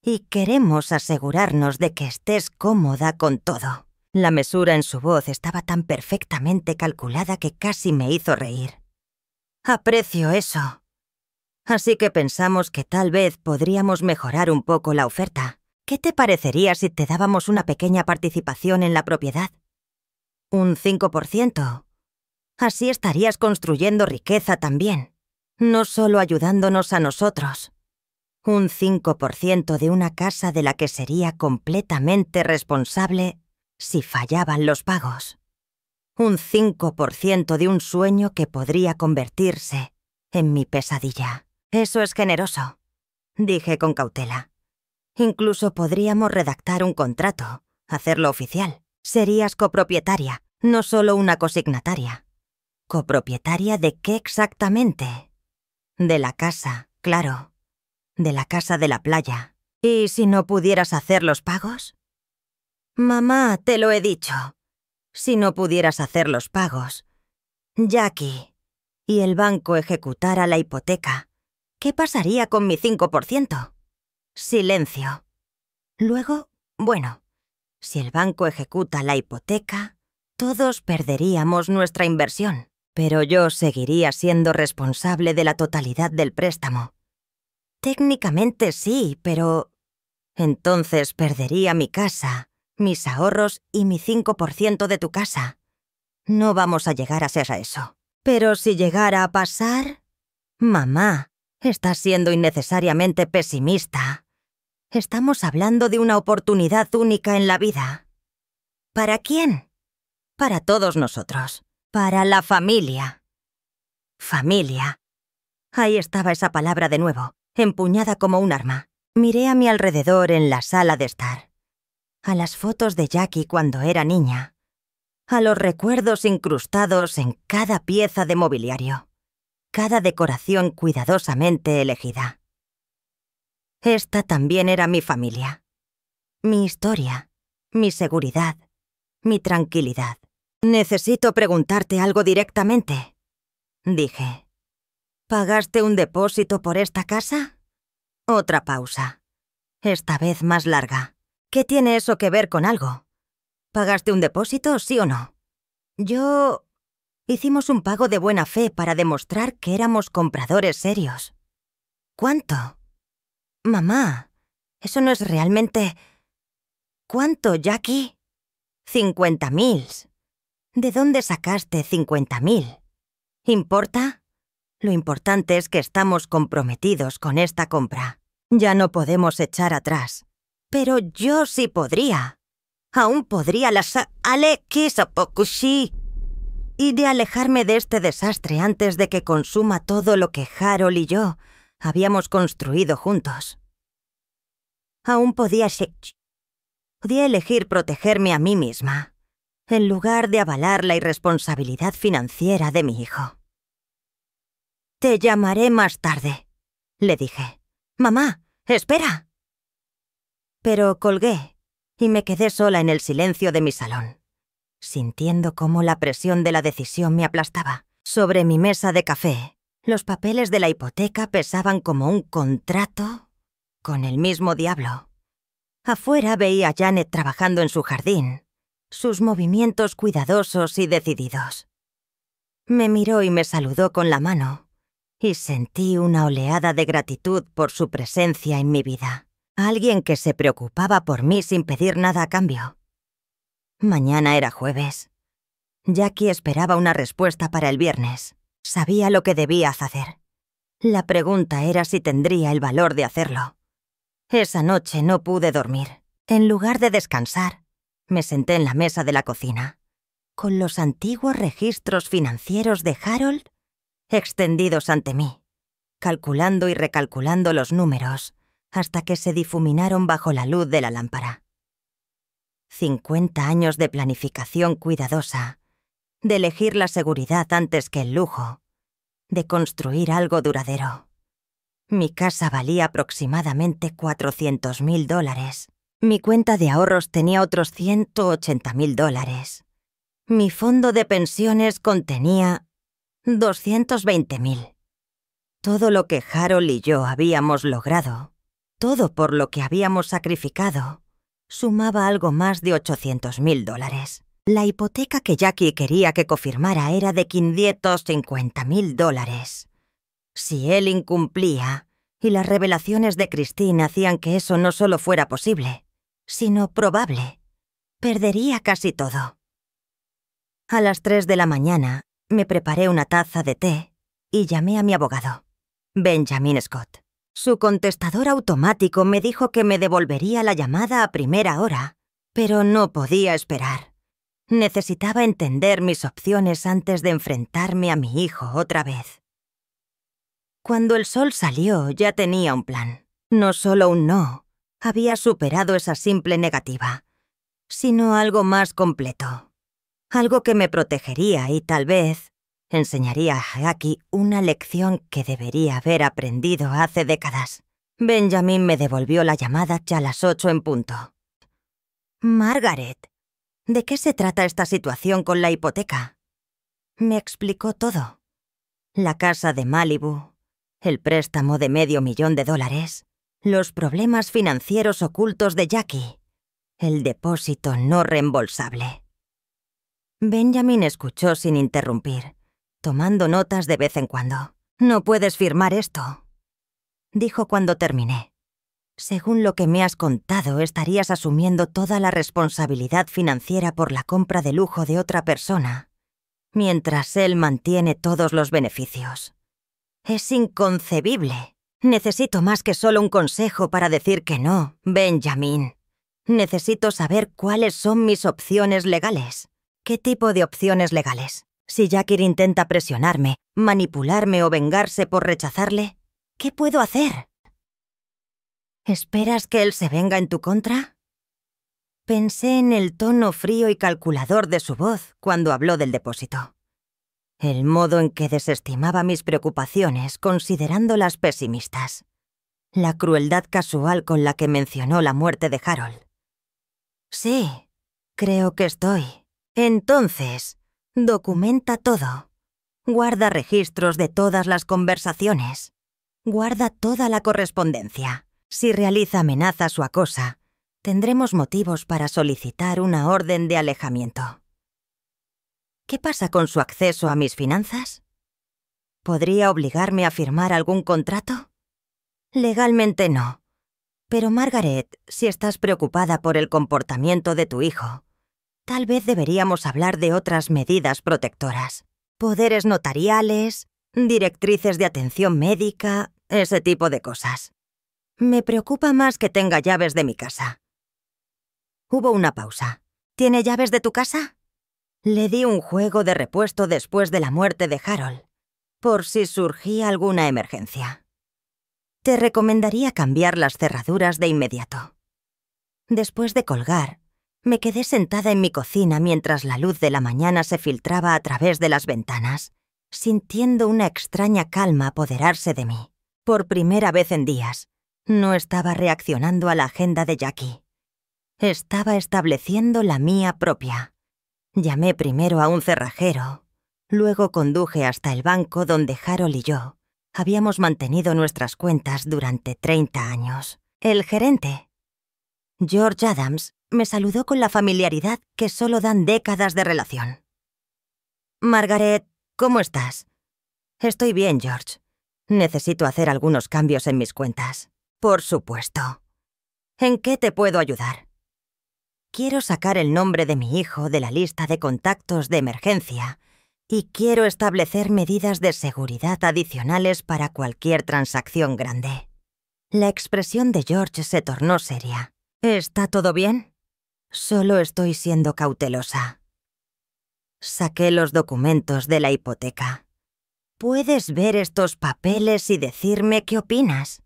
y queremos asegurarnos de que estés cómoda con todo. La mesura en su voz estaba tan perfectamente calculada que casi me hizo reír. Aprecio eso. Así que pensamos que tal vez podríamos mejorar un poco la oferta. ¿Qué te parecería si te dábamos una pequeña participación en la propiedad? Un 5%. Así estarías construyendo riqueza también, no solo ayudándonos a nosotros. Un 5% de una casa de la que sería completamente responsable si fallaban los pagos. Un 5% de un sueño que podría convertirse en mi pesadilla. Eso es generoso, dije con cautela. Incluso podríamos redactar un contrato, hacerlo oficial. Serías copropietaria, no solo una consignataria. ¿Copropietaria de qué exactamente? De la casa, claro. De la casa de la playa. ¿Y si no pudieras hacer los pagos? Mamá, te lo he dicho. Si no pudieras hacer los pagos, Jackie, y el banco ejecutara la hipoteca, ¿qué pasaría con mi 5%? Silencio. Luego, bueno, Si el banco ejecuta la hipoteca, todos perderíamos nuestra inversión, pero yo seguiría siendo responsable de la totalidad del préstamo. Técnicamente sí, pero entonces perdería mi casa, mis ahorros y mi 5% de tu casa. No vamos a llegar a ser a eso. Pero si llegara a pasar... Mamá, estás siendo innecesariamente pesimista. Estamos hablando de una oportunidad única en la vida. ¿Para quién? Para todos nosotros. Para la familia. Familia. Ahí estaba esa palabra de nuevo, empuñada como un arma. Miré a mi alrededor en la sala de estar. A las fotos de Jackie cuando era niña. A los recuerdos incrustados en cada pieza de mobiliario. Cada decoración cuidadosamente elegida. Esta también era mi familia. Mi historia. Mi seguridad. Mi tranquilidad. Necesito preguntarte algo directamente, dije. ¿Pagaste un depósito por esta casa? Otra pausa. Esta vez más larga. ¿Qué tiene eso que ver con algo? ¿Pagaste un depósito, sí o no? Hicimos un pago de buena fe para demostrar que éramos compradores serios. ¿Cuánto? Mamá, eso no es realmente... ¿Cuánto, Jackie? 50.000. ¿De dónde sacaste 50.000? ¿Importa? Lo importante es que estamos comprometidos con esta compra. Ya no podemos echar atrás. Pero yo sí podría. Aún podría y de alejarme de este desastre antes de que consuma todo lo que Harold y yo habíamos construido juntos. Aún podía elegir protegerme a mí misma, en lugar de avalar la irresponsabilidad financiera de mi hijo. «Te llamaré más tarde», le dije. «Mamá, espera». Pero colgué y me quedé sola en el silencio de mi salón, sintiendo cómo la presión de la decisión me aplastaba. Sobre mi mesa de café, los papeles de la hipoteca pesaban como un contrato con el mismo diablo. Afuera veía a Janet trabajando en su jardín, sus movimientos cuidadosos y decididos. Me miró y me saludó con la mano, y sentí una oleada de gratitud por su presencia en mi vida. Alguien que se preocupaba por mí sin pedir nada a cambio. Mañana era jueves. Jackie esperaba una respuesta para el viernes. Sabía lo que debía hacer. La pregunta era si tendría el valor de hacerlo. Esa noche no pude dormir. En lugar de descansar, me senté en la mesa de la cocina, con los antiguos registros financieros de Harold extendidos ante mí, calculando y recalculando los números hasta que se difuminaron bajo la luz de la lámpara. 50 años de planificación cuidadosa, de elegir la seguridad antes que el lujo, de construir algo duradero. Mi casa valía aproximadamente $400.000. Mi cuenta de ahorros tenía otros $180.000. Mi fondo de pensiones contenía $220.000. Todo lo que Harold y yo habíamos logrado, todo por lo que habíamos sacrificado, sumaba algo más de $800.000. La hipoteca que Jackie quería que confirmara era de $550.000. Si él incumplía, y las revelaciones de Christine hacían que eso no solo fuera posible, sino probable, perdería casi todo. A las 3 de la mañana, me preparé una taza de té y llamé a mi abogado, Benjamin Scott. Su contestador automático me dijo que me devolvería la llamada a primera hora, pero no podía esperar. Necesitaba entender mis opciones antes de enfrentarme a mi hijo otra vez. Cuando el sol salió, ya tenía un plan. No solo un no, había superado esa simple negativa, sino algo más completo. Algo que me protegería y tal vez enseñaría a Jackie una lección que debería haber aprendido hace décadas. Benjamin me devolvió la llamada ya a las 8 en punto. «Margaret, ¿de qué se trata esta situación con la hipoteca?» Me explicó todo. La casa de Malibu, el préstamo de $500,000, los problemas financieros ocultos de Jackie, El depósito no reembolsable. Benjamin escuchó sin interrumpir, tomando notas de vez en cuando. «No puedes firmar esto», dijo cuando terminé. «Según lo que me has contado, estarías asumiendo toda la responsabilidad financiera por la compra de lujo de otra persona, mientras él mantiene todos los beneficios. Es inconcebible. Necesito más que solo un consejo para decir que no, Benjamin. Necesito saber cuáles son mis opciones legales». «¿Qué tipo de opciones legales? Si Jackie intenta presionarme, manipularme o vengarse por rechazarle, ¿qué puedo hacer?» «¿Esperas que él se venga en tu contra?» Pensé en el tono frío y calculador de su voz cuando habló del depósito. El modo en que desestimaba mis preocupaciones, considerándolas pesimistas. La crueldad casual con la que mencionó la muerte de Harold. «Sí, creo que estoy». «Entonces, documenta todo. Guarda registros de todas las conversaciones. Guarda toda la correspondencia. Si realiza amenazas o acosa, tendremos motivos para solicitar una orden de alejamiento». ¿Qué pasa con su acceso a mis finanzas? ¿Podría obligarme a firmar algún contrato? Legalmente no. Pero Margaret, si estás preocupada por el comportamiento de tu hijo, tal vez deberíamos hablar de otras medidas protectoras. Poderes notariales, directrices de atención médica, ese tipo de cosas. Me preocupa más que tenga llaves de mi casa. Hubo una pausa. ¿Tiene llaves de tu casa? Le di un juego de repuesto después de la muerte de Harold, por si surgía alguna emergencia. Te recomendaría cambiar las cerraduras de inmediato. Después de colgar, me quedé sentada en mi cocina mientras la luz de la mañana se filtraba a través de las ventanas, sintiendo una extraña calma apoderarse de mí. Por primera vez en días, no estaba reaccionando a la agenda de Jackie. Estaba estableciendo la mía propia. Llamé primero a un cerrajero, luego conduje hasta el banco donde Harold y yo habíamos mantenido nuestras cuentas durante 30 años. El gerente, George Adams, me saludó con la familiaridad que solo dan décadas de relación. «Margaret, ¿cómo estás?» «Estoy bien, George. Necesito hacer algunos cambios en mis cuentas». «Por supuesto. ¿En qué te puedo ayudar?» «Quiero sacar el nombre de mi hijo de la lista de contactos de emergencia y quiero establecer medidas de seguridad adicionales para cualquier transacción grande». La expresión de George se tornó seria. «¿Está todo bien?» «Solo estoy siendo cautelosa». Saqué los documentos de la hipoteca. «¿Puedes ver estos papeles y decirme qué opinas?»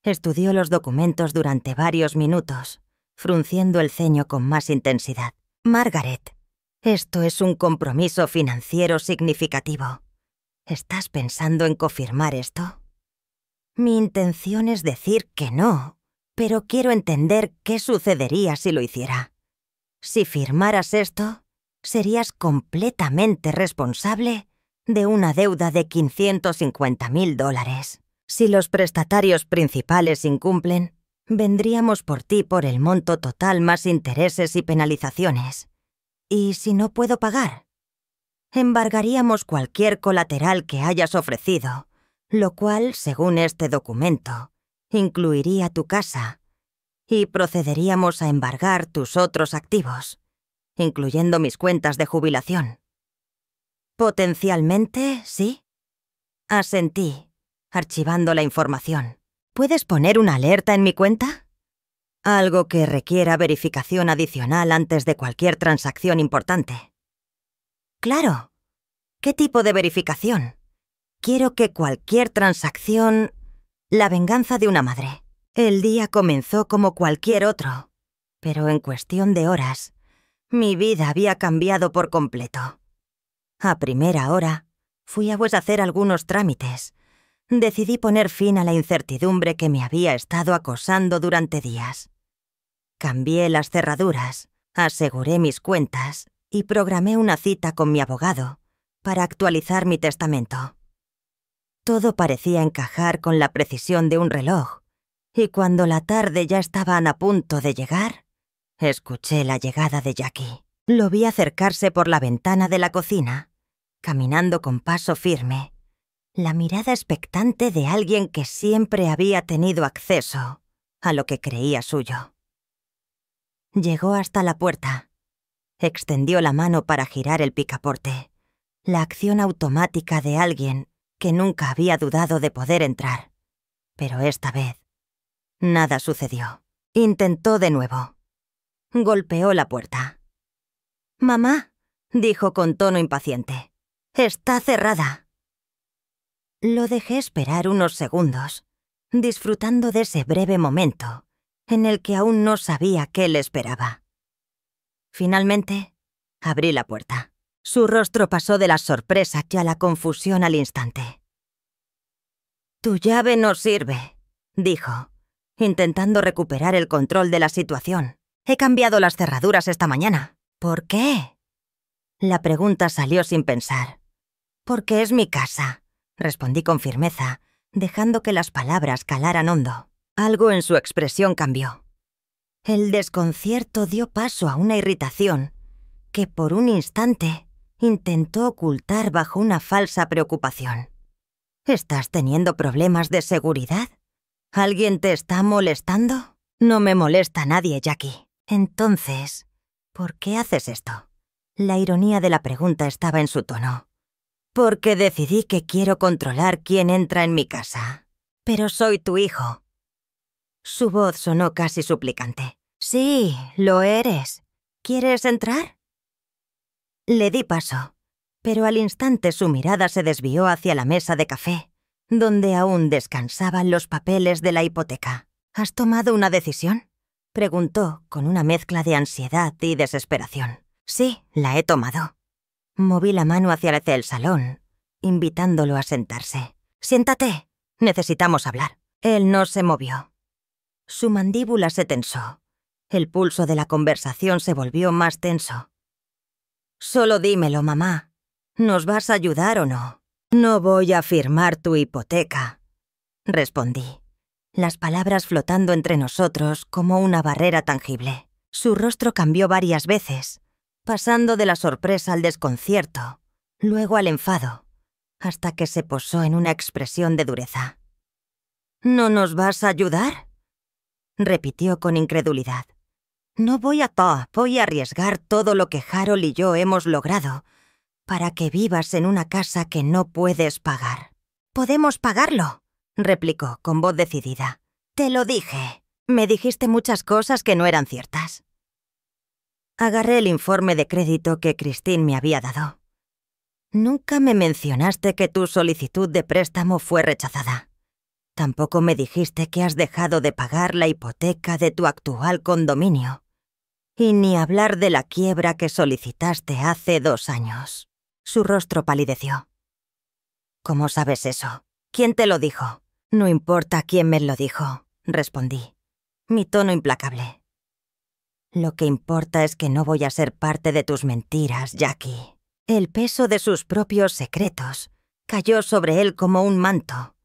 Estudió los documentos durante varios minutos, frunciendo el ceño con más intensidad. «Margaret, esto es un compromiso financiero significativo. ¿Estás pensando en confirmar esto?» «Mi intención es decir que no, pero quiero entender qué sucedería si lo hiciera. Si firmaras esto, serías completamente responsable de una deuda de $550,000. Si los prestatarios principales incumplen, vendríamos por ti por el monto total más intereses y penalizaciones. Y si no puedo pagar, embargaríamos cualquier colateral que hayas ofrecido, lo cual, según este documento, incluiría tu casa, y procederíamos a embargar tus otros activos, incluyendo mis cuentas de jubilación». «Potencialmente, sí». Asentí, archivando la información. «¿Puedes poner una alerta en mi cuenta? Algo que requiera verificación adicional antes de cualquier transacción importante». «Claro. ¿Qué tipo de verificación?» «Quiero que cualquier transacción... La venganza de una madre. El día comenzó como cualquier otro, pero en cuestión de horas, mi vida había cambiado por completo. A primera hora, fui a hacer algunos trámites. Decidí poner fin a la incertidumbre que me había estado acosando durante días. Cambié las cerraduras, aseguré mis cuentas y programé una cita con mi abogado para actualizar mi testamento. Todo parecía encajar con la precisión de un reloj, y cuando la tarde ya estaban a punto de llegar, Escuché la llegada de Jackie. Lo vi acercarse por la ventana de la cocina, caminando con paso firme, la mirada expectante de alguien que siempre había tenido acceso a lo que creía suyo. Llegó hasta la puerta. Extendió la mano para girar el picaporte, la acción automática de alguien que nunca había dudado de poder entrar. Pero esta vez, nada sucedió. Intentó de nuevo. Golpeó la puerta. «Mamá», dijo con tono impaciente, «está cerrada». Lo dejé esperar unos segundos, disfrutando de ese breve momento en el que aún no sabía qué le esperaba. Finalmente, abrí la puerta. Su rostro pasó de la sorpresa a la confusión al instante. «Tu llave no sirve», dijo, intentando recuperar el control de la situación. «He cambiado las cerraduras esta mañana». «¿Por qué?». La pregunta salió sin pensar. «Porque es mi casa», respondí con firmeza, dejando que las palabras calaran hondo. Algo en su expresión cambió. El desconcierto dio paso a una irritación que por un instante intentó ocultar bajo una falsa preocupación. ¿Estás teniendo problemas de seguridad? ¿Alguien te está molestando? No me molesta nadie, Jackie. Entonces, ¿por qué haces esto? La ironía de la pregunta estaba en su tono. Porque decidí que quiero controlar quién entra en mi casa. Pero soy tu hijo. Su voz sonó casi suplicante. Sí, lo eres. ¿Quieres entrar? Le di paso, pero al instante su mirada se desvió hacia la mesa de café, donde aún descansaban los papeles de la hipoteca. ¿Has tomado una decisión?, preguntó con una mezcla de ansiedad y desesperación. Sí, la he tomado. Moví la mano hacia el salón, invitándolo a sentarse. Siéntate, necesitamos hablar. Él no se movió. Su mandíbula se tensó. El pulso de la conversación se volvió más tenso. Solo dímelo, mamá. ¿Nos vas a ayudar o no? No voy a firmar tu hipoteca, respondí, las palabras flotando entre nosotros como una barrera tangible. Su rostro cambió varias veces, pasando de la sorpresa al desconcierto, luego al enfado, hasta que se posó en una expresión de dureza. ¿No nos vas a ayudar?, repitió con incredulidad. No voy a arriesgar todo lo que Harold y yo hemos logrado para que vivas en una casa que no puedes pagar. «Podemos pagarlo», replicó con voz decidida. «Te lo dije. Me dijiste muchas cosas que no eran ciertas». Agarré el informe de crédito que Christine me había dado. «Nunca me mencionaste que tu solicitud de préstamo fue rechazada. Tampoco me dijiste que has dejado de pagar la hipoteca de tu actual condominio. Y ni hablar de la quiebra que solicitaste hace 2 años». Su rostro palideció. «¿Cómo sabes eso? ¿Quién te lo dijo?» «No importa quién me lo dijo», respondí, mi tono implacable. «Lo que importa es que no voy a ser parte de tus mentiras, Jackie». El peso de sus propios secretos cayó sobre él como un manto,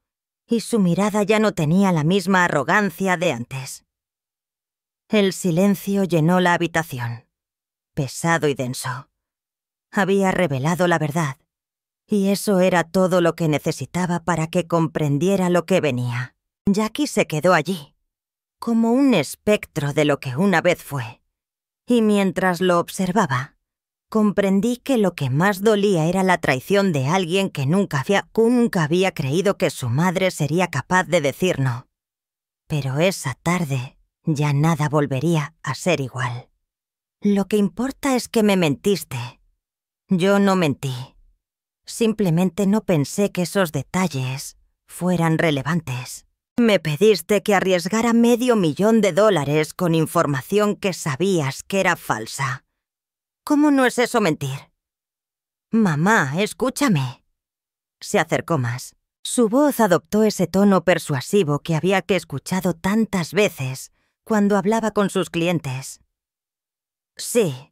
y su mirada ya no tenía la misma arrogancia de antes. El silencio llenó la habitación, pesado y denso. Había revelado la verdad, y eso era todo lo que necesitaba para que comprendiera lo que venía. Jackie se quedó allí, como un espectro de lo que una vez fue, y mientras lo observaba, comprendí que lo que más dolía era la traición de alguien que nunca había creído que su madre sería capaz de decir no. Pero esa tarde ya nada volvería a ser igual. «Lo que importa es que me mentiste». Yo no mentí. Simplemente no pensé que esos detalles fueran relevantes. Me pediste que arriesgara $500,000 con información que sabías que era falsa. ¿Cómo no es eso mentir? «Mamá, escúchame». Se acercó más. Su voz adoptó ese tono persuasivo que había escuchado tantas veces cuando hablaba con sus clientes. «Sí.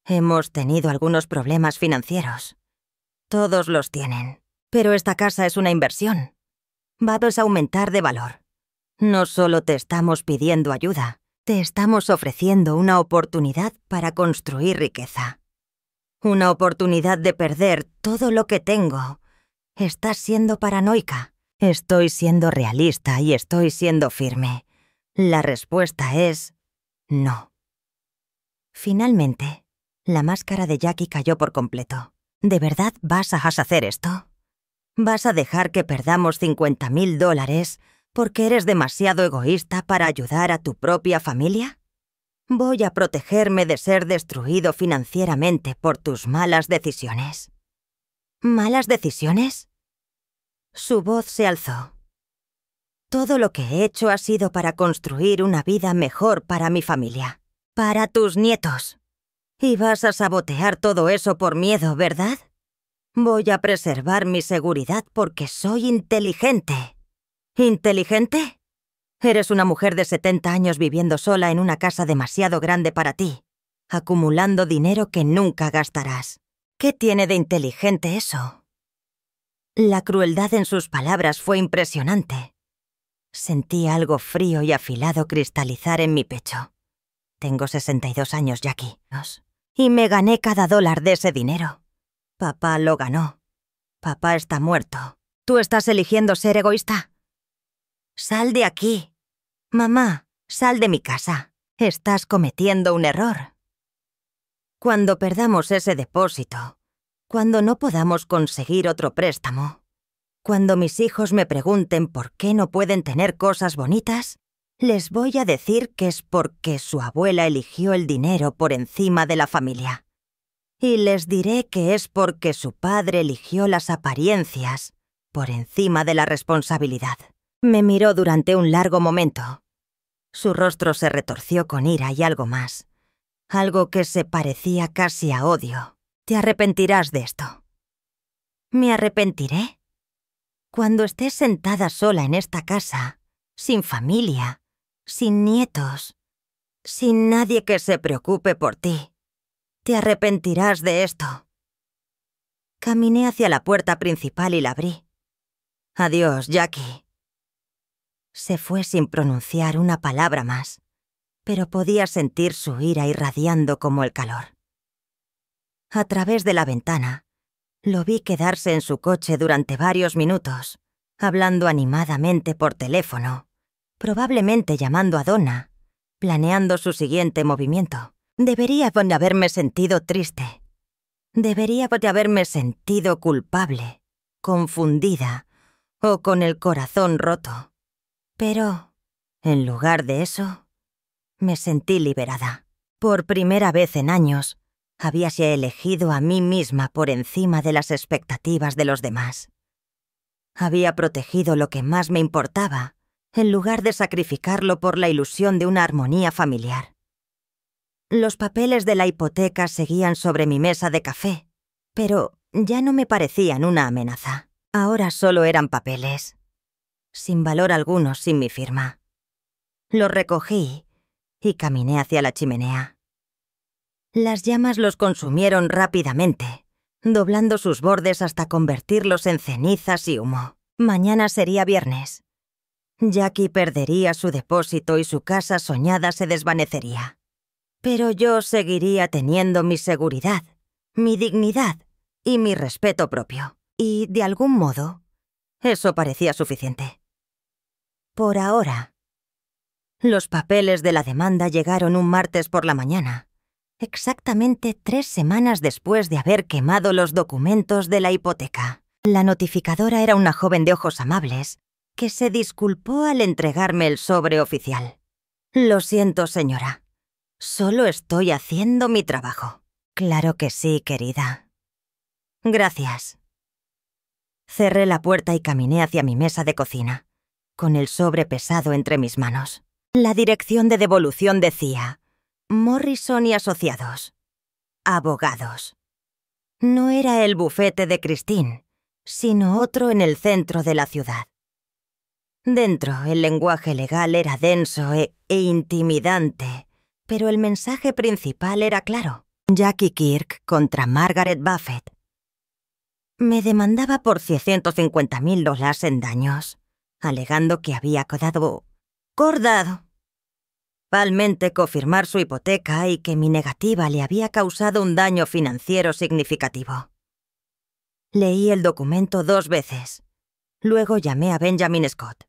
Hemos tenido algunos problemas financieros. Todos los tienen. Pero esta casa es una inversión. Va a aumentar de valor. No solo te estamos pidiendo ayuda, Te estamos ofreciendo una oportunidad para construir riqueza. Una oportunidad de perder todo lo que tengo. Estás siendo paranoica. Estoy siendo realista y estoy siendo firme. La respuesta es no. Finalmente, la máscara de Jackie cayó por completo. ¿De verdad vas a hacer esto? ¿Vas a dejar que perdamos $50,000 porque eres demasiado egoísta para ayudar a tu propia familia? Voy a protegerme de ser destruido financieramente por tus malas decisiones. ¿Malas decisiones? Su voz se alzó. Todo lo que he hecho ha sido para construir una vida mejor para mi familia, para tus nietos. Y vas a sabotear todo eso por miedo, ¿verdad? Voy a preservar mi seguridad porque soy inteligente. ¿Inteligente? Eres una mujer de 70 años viviendo sola en una casa demasiado grande para ti, acumulando dinero que nunca gastarás. ¿Qué tiene de inteligente eso? La crueldad en sus palabras fue impresionante. Sentí algo frío y afilado cristalizar en mi pecho. Tengo 62 años, Jackie, y me gané cada dólar de ese dinero. Papá lo ganó. Papá está muerto. ¿Tú estás eligiendo ser egoísta? Sal de aquí. Mamá, sal de mi casa. Estás cometiendo un error. Cuando perdamos ese depósito, cuando no podamos conseguir otro préstamo, cuando mis hijos me pregunten por qué no pueden tener cosas bonitas, les voy a decir que es porque su abuela eligió el dinero por encima de la familia. Y les diré que es porque su padre eligió las apariencias por encima de la responsabilidad. Me miró durante un largo momento. Su rostro se retorció con ira y algo más. Algo que se parecía casi a odio. Te arrepentirás de esto. ¿Me arrepentiré? Cuando estés sentada sola en esta casa, sin familia, sin nietos, sin nadie que se preocupe por ti, te arrepentirás de esto. Caminé hacia la puerta principal y la abrí. Adiós, Jackie. Se fue sin pronunciar una palabra más, pero podía sentir su ira irradiando como el calor. A través de la ventana, lo vi quedarse en su coche durante varios minutos, hablando animadamente por teléfono, probablemente llamando a Donna, planeando su siguiente movimiento. Debería de haberme sentido triste. Debería de haberme sentido culpable, confundida o con el corazón roto. Pero, en lugar de eso, me sentí liberada. Por primera vez en años, habíase elegido a mí misma por encima de las expectativas de los demás. Había protegido lo que más me importaba, en lugar de sacrificarlo por la ilusión de una armonía familiar. Los papeles de la hipoteca seguían sobre mi mesa de café, pero ya no me parecían una amenaza. Ahora solo eran papeles, sin valor alguno sin mi firma. Los recogí y caminé hacia la chimenea. Las llamas los consumieron rápidamente, doblando sus bordes hasta convertirlos en cenizas y humo. Mañana sería viernes. Jackie perdería su depósito y su casa soñada se desvanecería. Pero yo seguiría teniendo mi seguridad, mi dignidad y mi respeto propio. Y, de algún modo, eso parecía suficiente. Por ahora. Los papeles de la demanda llegaron un martes por la mañana, exactamente 3 semanas después de haber quemado los documentos de la hipoteca. La notificadora era una joven de ojos amables que se disculpó al entregarme el sobre oficial. Lo siento, señora. Solo estoy haciendo mi trabajo. Claro que sí, querida. Gracias. Cerré la puerta y caminé hacia mi mesa de cocina, con el sobre pesado entre mis manos. La dirección de devolución decía: Morrison y Asociados. Abogados. No era el bufete de Christine, sino otro en el centro de la ciudad. Dentro, el lenguaje legal era denso e intimidante, pero el mensaje principal era claro. Jackie Kirk contra Margaret Buffett. Me demandaba por $150,000 en daños, alegando que había cordado. principalmente cofirmar su hipoteca y que mi negativa le había causado un daño financiero significativo. Leí el documento 2 veces. Luego llamé a Benjamin Scott.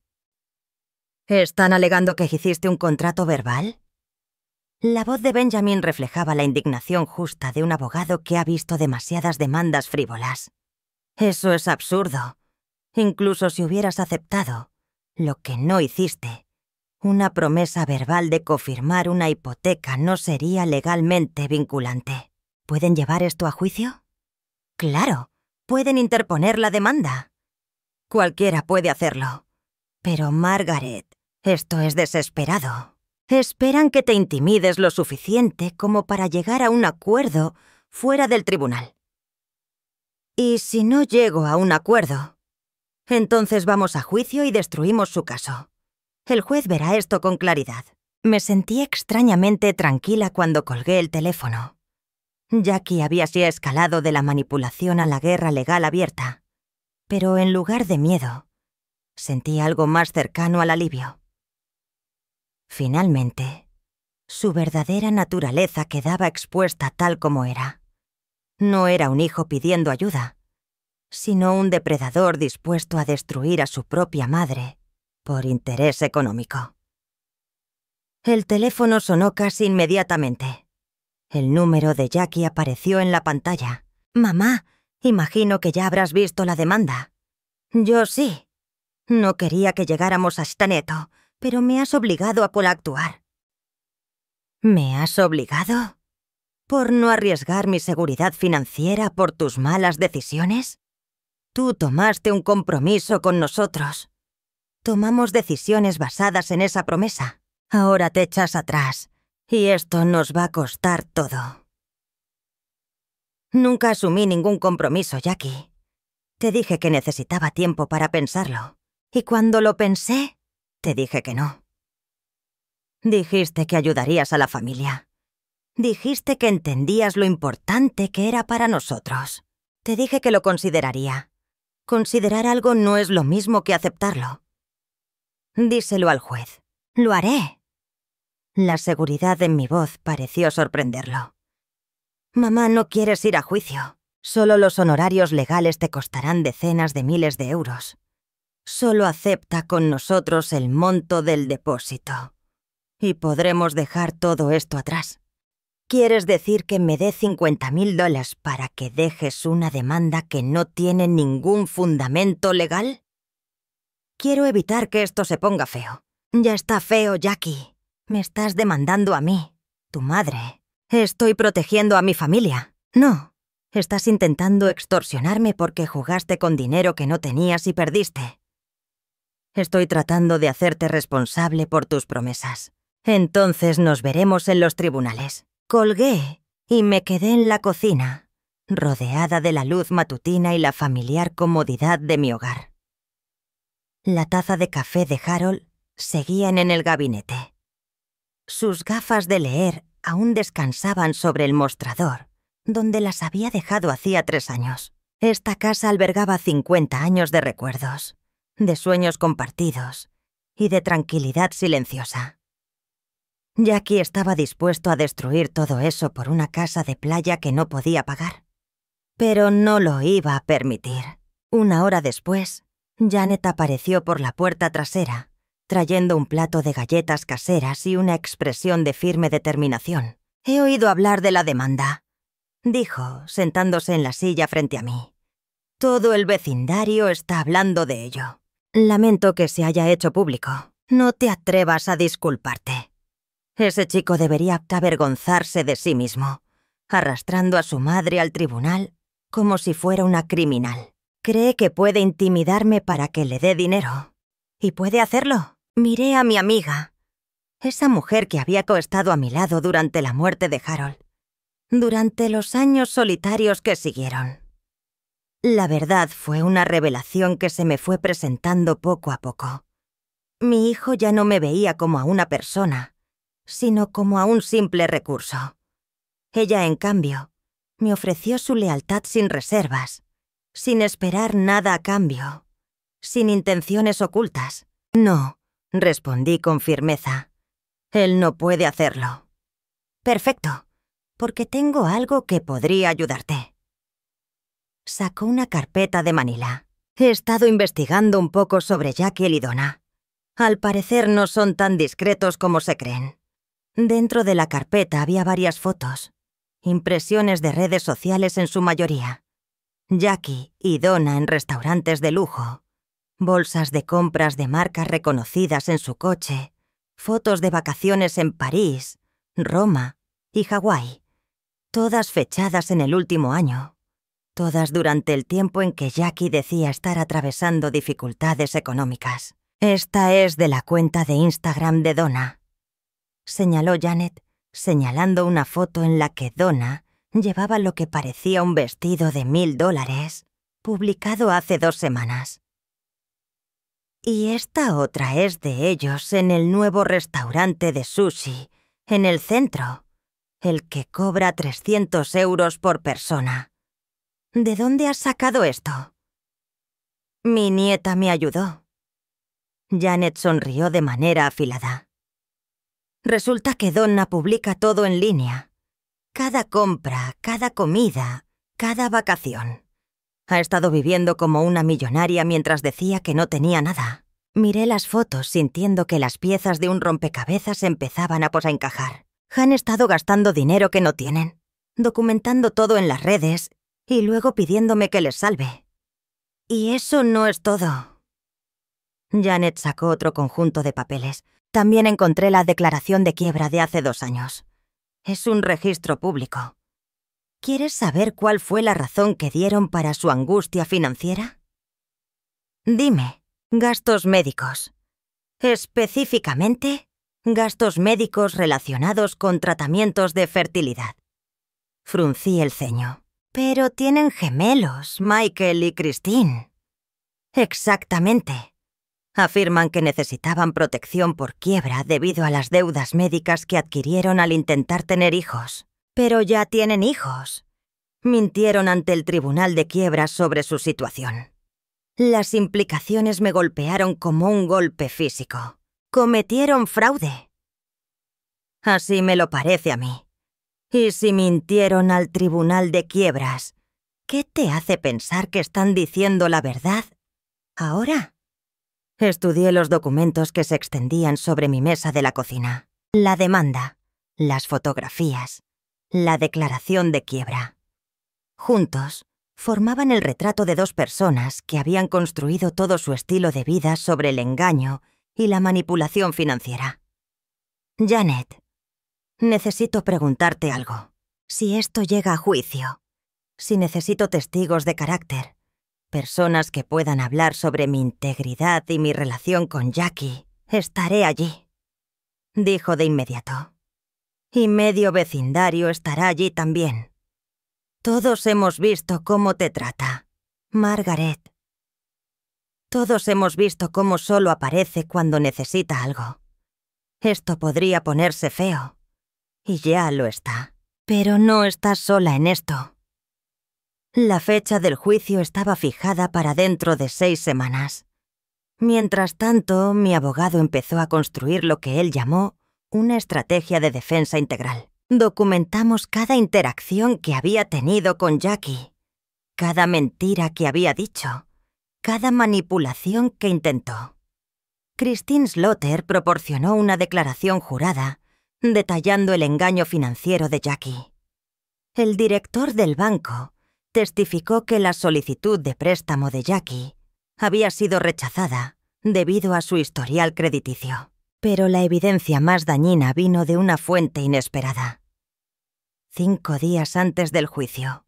¿Están alegando que hiciste un contrato verbal? La voz de Benjamin reflejaba la indignación justa de un abogado que ha visto demasiadas demandas frívolas. Eso es absurdo. Incluso si hubieras aceptado, lo que no hiciste, una promesa verbal de cofirmar una hipoteca no sería legalmente vinculante. ¿Pueden llevar esto a juicio? Claro, pueden interponer la demanda. Cualquiera puede hacerlo. Pero Margaret, esto es desesperado. Esperan que te intimides lo suficiente como para llegar a un acuerdo fuera del tribunal. Y si no llego a un acuerdo, entonces vamos a juicio y destruimos su caso. El juez verá esto con claridad. Me sentí extrañamente tranquila cuando colgué el teléfono. Jackie había así escalado de la manipulación a la guerra legal abierta. Pero en lugar de miedo, sentí algo más cercano al alivio. Finalmente, su verdadera naturaleza quedaba expuesta tal como era. No era un hijo pidiendo ayuda, sino un depredador dispuesto a destruir a su propia madre por interés económico. El teléfono sonó casi inmediatamente. El número de Jackie apareció en la pantalla. «Mamá, imagino que ya habrás visto la demanda». «Yo sí. No quería que llegáramos a Staneto, pero me has obligado a actuar». ¿Me has obligado? ¿Por no arriesgar mi seguridad financiera por tus malas decisiones? Tú tomaste un compromiso con nosotros. Tomamos decisiones basadas en esa promesa. Ahora te echas atrás, y esto nos va a costar todo. Nunca asumí ningún compromiso, Jackie. Te dije que necesitaba tiempo para pensarlo. Y cuando lo pensé, te dije que no. Dijiste que ayudarías a la familia. Dijiste que entendías lo importante que era para nosotros. Te dije que lo consideraría. Considerar algo no es lo mismo que aceptarlo. Díselo al juez. Lo haré. La seguridad en mi voz pareció sorprenderlo. Mamá, no quieres ir a juicio. Solo los honorarios legales te costarán decenas de miles de euros. Solo acepta con nosotros el monto del depósito. Y podremos dejar todo esto atrás. ¿Quieres decir que me dé $50,000 para que dejes una demanda que no tiene ningún fundamento legal? Quiero evitar que esto se ponga feo. Ya está feo, Jackie. Me estás demandando a mí, tu madre. Estoy protegiendo a mi familia. No, estás intentando extorsionarme porque jugaste con dinero que no tenías y perdiste. Estoy tratando de hacerte responsable por tus promesas. Entonces nos veremos en los tribunales. Colgué y me quedé en la cocina, rodeada de la luz matutina y la familiar comodidad de mi hogar. La taza de café de Harold seguían en el gabinete. Sus gafas de leer aún descansaban sobre el mostrador, donde las había dejado hacía 3 años. Esta casa albergaba 50 años de recuerdos, de sueños compartidos y de tranquilidad silenciosa. Jackie estaba dispuesto a destruir todo eso por una casa de playa que no podía pagar. Pero no lo iba a permitir. 1 hora después, Janet apareció por la puerta trasera, trayendo un plato de galletas caseras y una expresión de firme determinación. «He oído hablar de la demanda», dijo, sentándose en la silla frente a mí. «Todo el vecindario está hablando de ello. Lamento que se haya hecho público. No te atrevas a disculparte. Ese chico debería avergonzarse de sí mismo, arrastrando a su madre al tribunal como si fuera una criminal. Cree que puede intimidarme para que le dé dinero. ¿Y puede hacerlo? Miré a mi amiga, esa mujer que había estado a mi lado durante la muerte de Harold, durante los años solitarios que siguieron. La verdad fue una revelación que se me fue presentando poco a poco. Mi hijo ya no me veía como a una persona, sino como a un simple recurso. Ella, en cambio, me ofreció su lealtad sin reservas, sin esperar nada a cambio, sin intenciones ocultas. «No», respondí con firmeza. Él no puede hacerlo. Perfecto, porque tengo algo que podría ayudarte. Sacó una carpeta de Manila. He estado investigando un poco sobre Jekyll y Donna. Al parecer no son tan discretos como se creen. Dentro de la carpeta había varias fotos, impresiones de redes sociales en su mayoría. Jackie y Donna en restaurantes de lujo, bolsas de compras de marcas reconocidas en su coche, fotos de vacaciones en París, Roma y Hawái, todas fechadas en el último año, todas durante el tiempo en que Jackie decía estar atravesando dificultades económicas. Esta es de la cuenta de Instagram de Donna, señaló Janet, señalando una foto en la que Donna llevaba lo que parecía un vestido de $1000, publicado hace 2 semanas. Y esta otra es de ellos en el nuevo restaurante de sushi, en el centro, el que cobra 300 euros por persona. ¿De dónde has sacado esto? Mi nieta me ayudó. Janet sonrió de manera afilada. Resulta que Donna publica todo en línea. Cada compra, cada comida, cada vacación. Ha estado viviendo como una millonaria mientras decía que no tenía nada. Miré las fotos sintiendo que las piezas de un rompecabezas empezaban a encajar. Han estado gastando dinero que no tienen, documentando todo en las redes y luego pidiéndome que les salve. Y eso no es todo. Janet sacó otro conjunto de papeles. También encontré la declaración de quiebra de hace 2 años. Es un registro público. ¿Quieres saber cuál fue la razón que dieron para su angustia financiera? Dime, gastos médicos. Específicamente, gastos médicos relacionados con tratamientos de fertilidad. Fruncí el ceño. Pero tienen gemelos, Michael y Christine. Exactamente. Afirman que necesitaban protección por quiebra debido a las deudas médicas que adquirieron al intentar tener hijos. Pero ya tienen hijos. Mintieron ante el tribunal de quiebra sobre su situación. Las implicaciones me golpearon como un golpe físico. Cometieron fraude. Así me lo parece a mí. Y si mintieron al tribunal de quiebras, ¿qué te hace pensar que están diciendo la verdad ahora? Estudié los documentos que se extendían sobre mi mesa de la cocina. La demanda, las fotografías, la declaración de quiebra. Juntos, formaban el retrato de 2 personas que habían construido todo su estilo de vida sobre el engaño y la manipulación financiera. Janet, necesito preguntarte algo. Si esto llega a juicio, si necesito testigos de carácter, personas que puedan hablar sobre mi integridad y mi relación con Jackie, estaré allí, dijo de inmediato. Y medio vecindario estará allí también. Todos hemos visto cómo te trata, Margaret. Todos hemos visto cómo solo aparece cuando necesita algo. Esto podría ponerse feo, y ya lo está. Pero no estás sola en esto. La fecha del juicio estaba fijada para dentro de 6 semanas. Mientras tanto, mi abogado empezó a construir lo que él llamó una estrategia de defensa integral. Documentamos cada interacción que había tenido con Jackie, cada mentira que había dicho, cada manipulación que intentó. Christine Slaughter proporcionó una declaración jurada detallando el engaño financiero de Jackie. El director del banco testificó que la solicitud de préstamo de Jackie había sido rechazada debido a su historial crediticio. Pero la evidencia más dañina vino de una fuente inesperada. 5 días antes del juicio,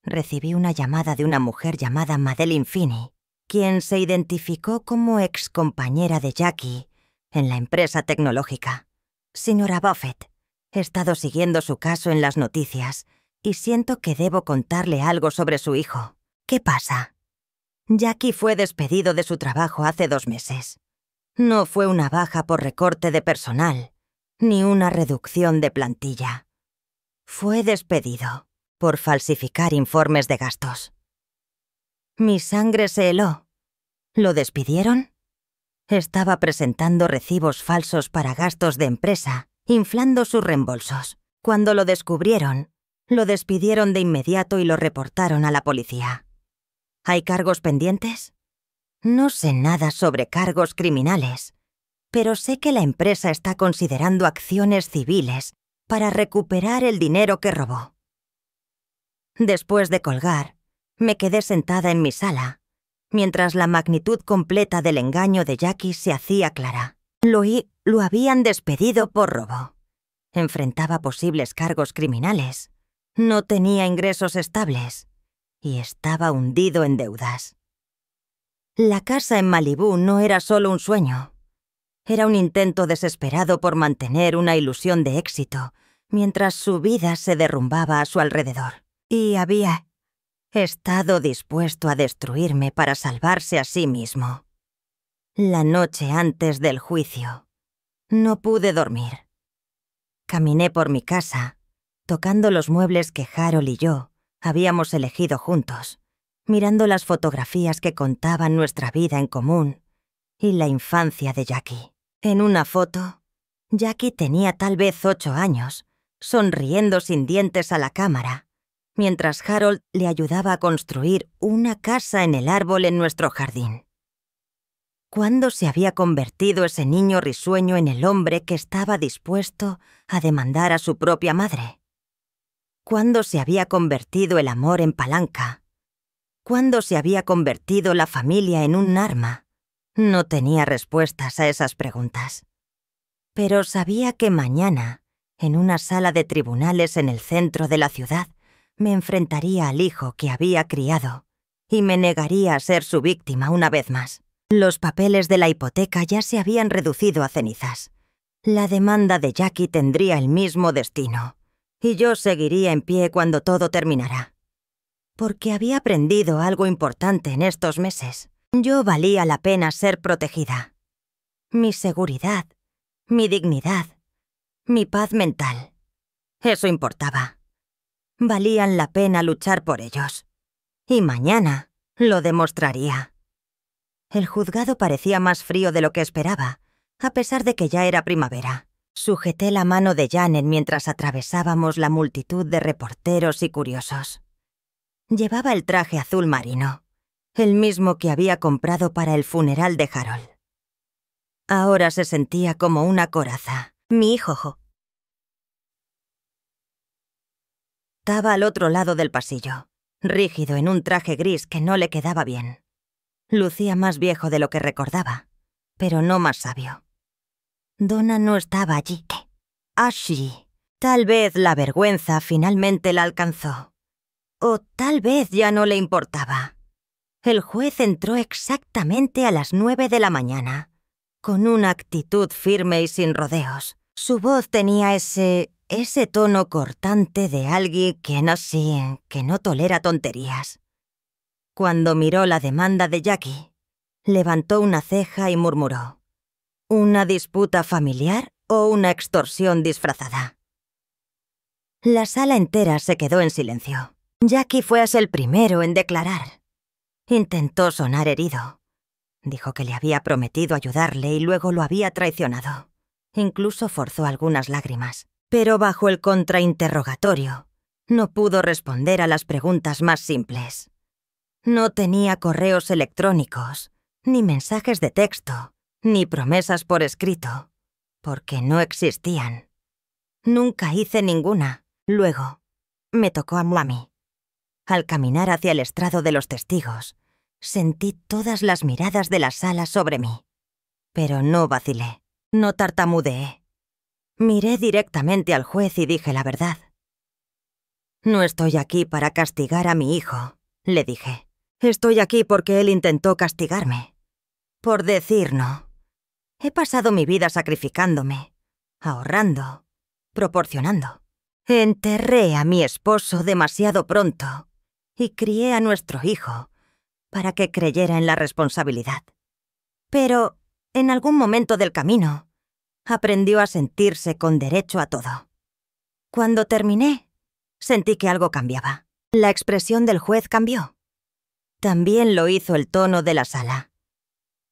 recibí una llamada de una mujer llamada Madeleine Finney, quien se identificó como excompañera de Jackie en la empresa tecnológica. Señora Buffett, he estado siguiendo su caso en las noticias y siento que debo contarle algo sobre su hijo. ¿Qué pasa? Jackie fue despedido de su trabajo hace 2 meses. No fue una baja por recorte de personal, ni una reducción de plantilla. Fue despedido por falsificar informes de gastos. Mi sangre se heló. ¿Lo despidieron? Estaba presentando recibos falsos para gastos de empresa, inflando sus reembolsos. Cuando lo descubrieron, lo despidieron de inmediato y lo reportaron a la policía. ¿Hay cargos pendientes? No sé nada sobre cargos criminales, pero sé que la empresa está considerando acciones civiles para recuperar el dinero que robó. Después de colgar, me quedé sentada en mi sala, mientras la magnitud completa del engaño de Jackie se hacía clara. Lo habían despedido por robo. Enfrentaba posibles cargos criminales. No tenía ingresos estables y estaba hundido en deudas. La casa en Malibú no era solo un sueño. Era un intento desesperado por mantener una ilusión de éxito mientras su vida se derrumbaba a su alrededor. Y había estado dispuesto a destruirme para salvarse a sí mismo. La noche antes del juicio, no pude dormir. Caminé por mi casa, tocando los muebles que Harold y yo habíamos elegido juntos, mirando las fotografías que contaban nuestra vida en común y la infancia de Jackie. En una foto, Jackie tenía tal vez 8 años, sonriendo sin dientes a la cámara, mientras Harold le ayudaba a construir una casa en el árbol en nuestro jardín. ¿Cuándo se había convertido ese niño risueño en el hombre que estaba dispuesto a demandar a su propia madre? ¿Cuándo se había convertido el amor en palanca? ¿Cuándo se había convertido la familia en un arma? No tenía respuestas a esas preguntas. Pero sabía que mañana, en una sala de tribunales en el centro de la ciudad, me enfrentaría al hijo que había criado y me negaría a ser su víctima una vez más. Los papeles de la hipoteca ya se habían reducido a cenizas. La demanda de Jackie tendría el mismo destino, y yo seguiría en pie cuando todo terminara. Porque había aprendido algo importante en estos meses. Yo valía la pena ser protegida. Mi seguridad, mi dignidad, mi paz mental. Eso importaba. Valían la pena luchar por ellos. Y mañana lo demostraría. El juzgado parecía más frío de lo que esperaba, a pesar de que ya era primavera. Sujeté la mano de Janet mientras atravesábamos la multitud de reporteros y curiosos. Llevaba el traje azul marino, el mismo que había comprado para el funeral de Harold. Ahora se sentía como una coraza. Mi hijo. Estaba al otro lado del pasillo, rígido en un traje gris que no le quedaba bien. Lucía más viejo de lo que recordaba, pero no más sabio. Donna no estaba allí. Ashley. Tal vez la vergüenza finalmente la alcanzó. O tal vez ya no le importaba. El juez entró exactamente a las 9 de la mañana, con una actitud firme y sin rodeos. Su voz tenía ese tono cortante de alguien que no tolera tonterías. Cuando miró la demanda de Jackie, levantó una ceja y murmuró: ¿una disputa familiar o una extorsión disfrazada? La sala entera se quedó en silencio. Jackie fue el primero en declarar. Intentó sonar herido. Dijo que le había prometido ayudarle y luego lo había traicionado. Incluso forzó algunas lágrimas. Pero bajo el contrainterrogatorio, no pudo responder a las preguntas más simples. No tenía correos electrónicos, ni mensajes de texto, ni promesas por escrito, porque no existían. Nunca hice ninguna. Luego, me tocó a mí. Al caminar hacia el estrado de los testigos, sentí todas las miradas de la sala sobre mí. Pero no vacilé, no tartamudeé. Miré directamente al juez y dije la verdad. No estoy aquí para castigar a mi hijo, le dije. Estoy aquí porque él intentó castigarme. Por decir no. He pasado mi vida sacrificándome, ahorrando, proporcionando. Enterré a mi esposo demasiado pronto y crié a nuestro hijo para que creyera en la responsabilidad. Pero, en algún momento del camino, aprendió a sentirse con derecho a todo. Cuando terminé, sentí que algo cambiaba. La expresión del juez cambió. También lo hizo el tono de la sala.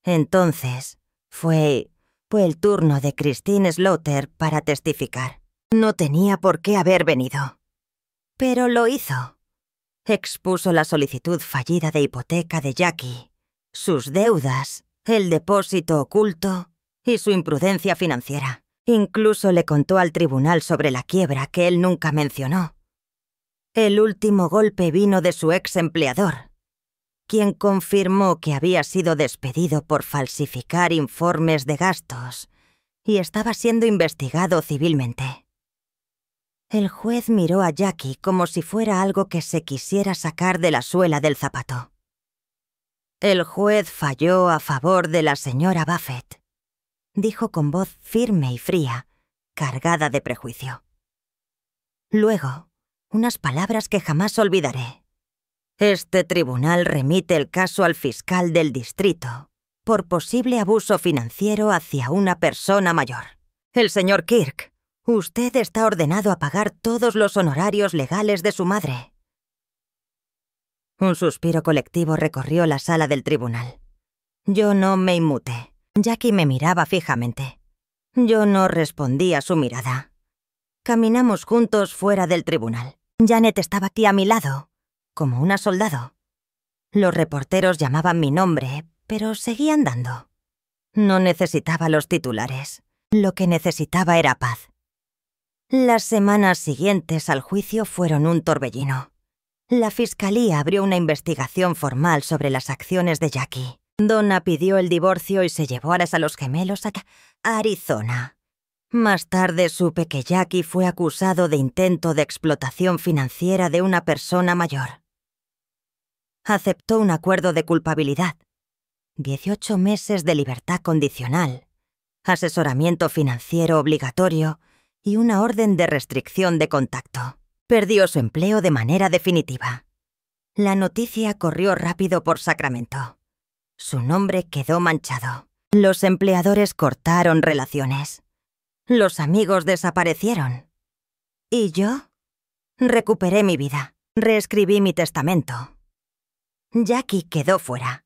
Entonces, Fue el turno de Christine Slaughter para testificar. No tenía por qué haber venido. Pero lo hizo. Expuso la solicitud fallida de hipoteca de Jackie, sus deudas, el depósito oculto y su imprudencia financiera. Incluso le contó al tribunal sobre la quiebra que él nunca mencionó. El último golpe vino de su ex empleador, quien confirmó que había sido despedido por falsificar informes de gastos y estaba siendo investigado civilmente. El juez miró a Jackie como si fuera algo que se quisiera sacar de la suela del zapato. El juez falló a favor de la señora Buffett, dijo con voz firme y fría, cargada de prejuicio. Luego, unas palabras que jamás olvidaré. Este tribunal remite el caso al fiscal del distrito por posible abuso financiero hacia una persona mayor. El señor Kirk, usted está ordenado a pagar todos los honorarios legales de su madre. Un suspiro colectivo recorrió la sala del tribunal. Yo no me inmuté. Jackie me miraba fijamente. Yo no respondí a su mirada. Caminamos juntos fuera del tribunal. Janet estaba aquí a mi lado, como una soldado. Los reporteros llamaban mi nombre, pero seguí andando. No necesitaba los titulares. Lo que necesitaba era paz. Las semanas siguientes al juicio fueron un torbellino. La fiscalía abrió una investigación formal sobre las acciones de Jackie. Donna pidió el divorcio y se llevó a los gemelos a Arizona. Más tarde supe que Jackie fue acusado de intento de explotación financiera de una persona mayor. Aceptó un acuerdo de culpabilidad, 18 meses de libertad condicional, asesoramiento financiero obligatorio y una orden de restricción de contacto. Perdió su empleo de manera definitiva. La noticia corrió rápido por Sacramento. Su nombre quedó manchado. Los empleadores cortaron relaciones. Los amigos desaparecieron. ¿Y yo? Recuperé mi vida. Reescribí mi testamento. Jackie quedó fuera.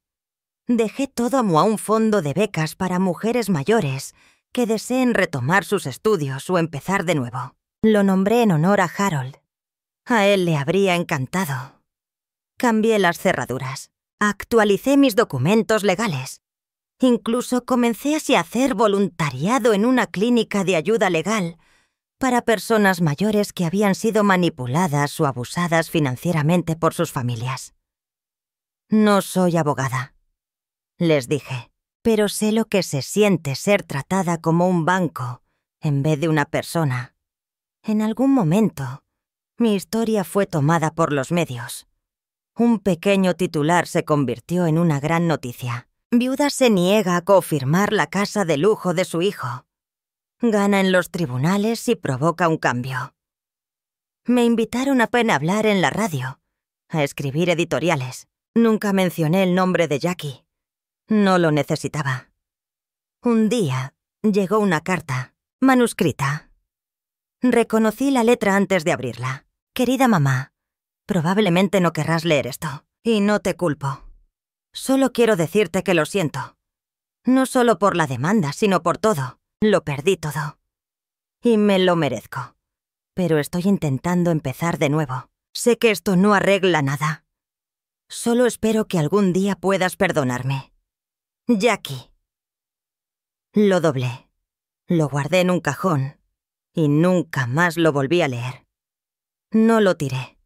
Dejé todo a un fondo de becas para mujeres mayores que deseen retomar sus estudios o empezar de nuevo. Lo nombré en honor a Harold. A él le habría encantado. Cambié las cerraduras. Actualicé mis documentos legales. Incluso comencé así a hacer voluntariado en una clínica de ayuda legal para personas mayores que habían sido manipuladas o abusadas financieramente por sus familias. No soy abogada, les dije, pero sé lo que se siente ser tratada como un banco en vez de una persona. En algún momento, mi historia fue tomada por los medios. Un pequeño titular se convirtió en una gran noticia. Viuda se niega a confirmar la casa de lujo de su hijo. Gana en los tribunales y provoca un cambio. Me invitaron a hablar en la radio, a escribir editoriales. Nunca mencioné el nombre de Jackie. No lo necesitaba. Un día llegó una carta, manuscrita. Reconocí la letra antes de abrirla. Querida mamá, probablemente no querrás leer esto, y no te culpo. Solo quiero decirte que lo siento. No solo por la demanda, sino por todo. Lo perdí todo. Y me lo merezco. Pero estoy intentando empezar de nuevo. Sé que esto no arregla nada. Solo espero que algún día puedas perdonarme. Jackie. Lo doblé. Lo guardé en un cajón. Y nunca más lo volví a leer. No lo tiré.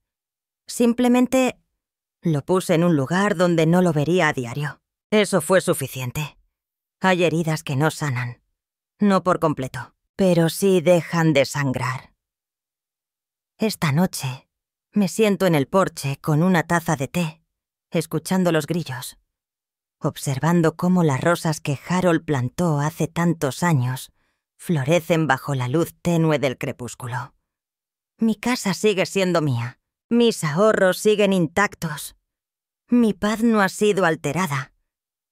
Simplemente lo puse en un lugar donde no lo vería a diario. Eso fue suficiente. Hay heridas que no sanan. No por completo, pero sí dejan de sangrar. Esta noche me siento en el porche con una taza de té, escuchando los grillos, observando cómo las rosas que Harold plantó hace tantos años florecen bajo la luz tenue del crepúsculo. Mi casa sigue siendo mía. Mis ahorros siguen intactos. Mi paz no ha sido alterada.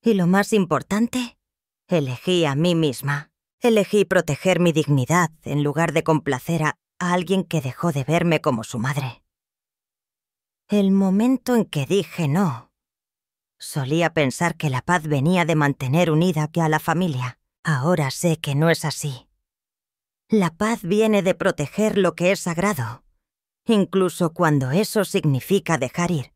Y lo más importante, elegí a mí misma. Elegí proteger mi dignidad en lugar de complacer a alguien que dejó de verme como su madre. El momento en que dije no, solía pensar que la paz venía de mantener unida a la familia. Ahora sé que no es así. La paz viene de proteger lo que es sagrado, incluso cuando eso significa dejar ir.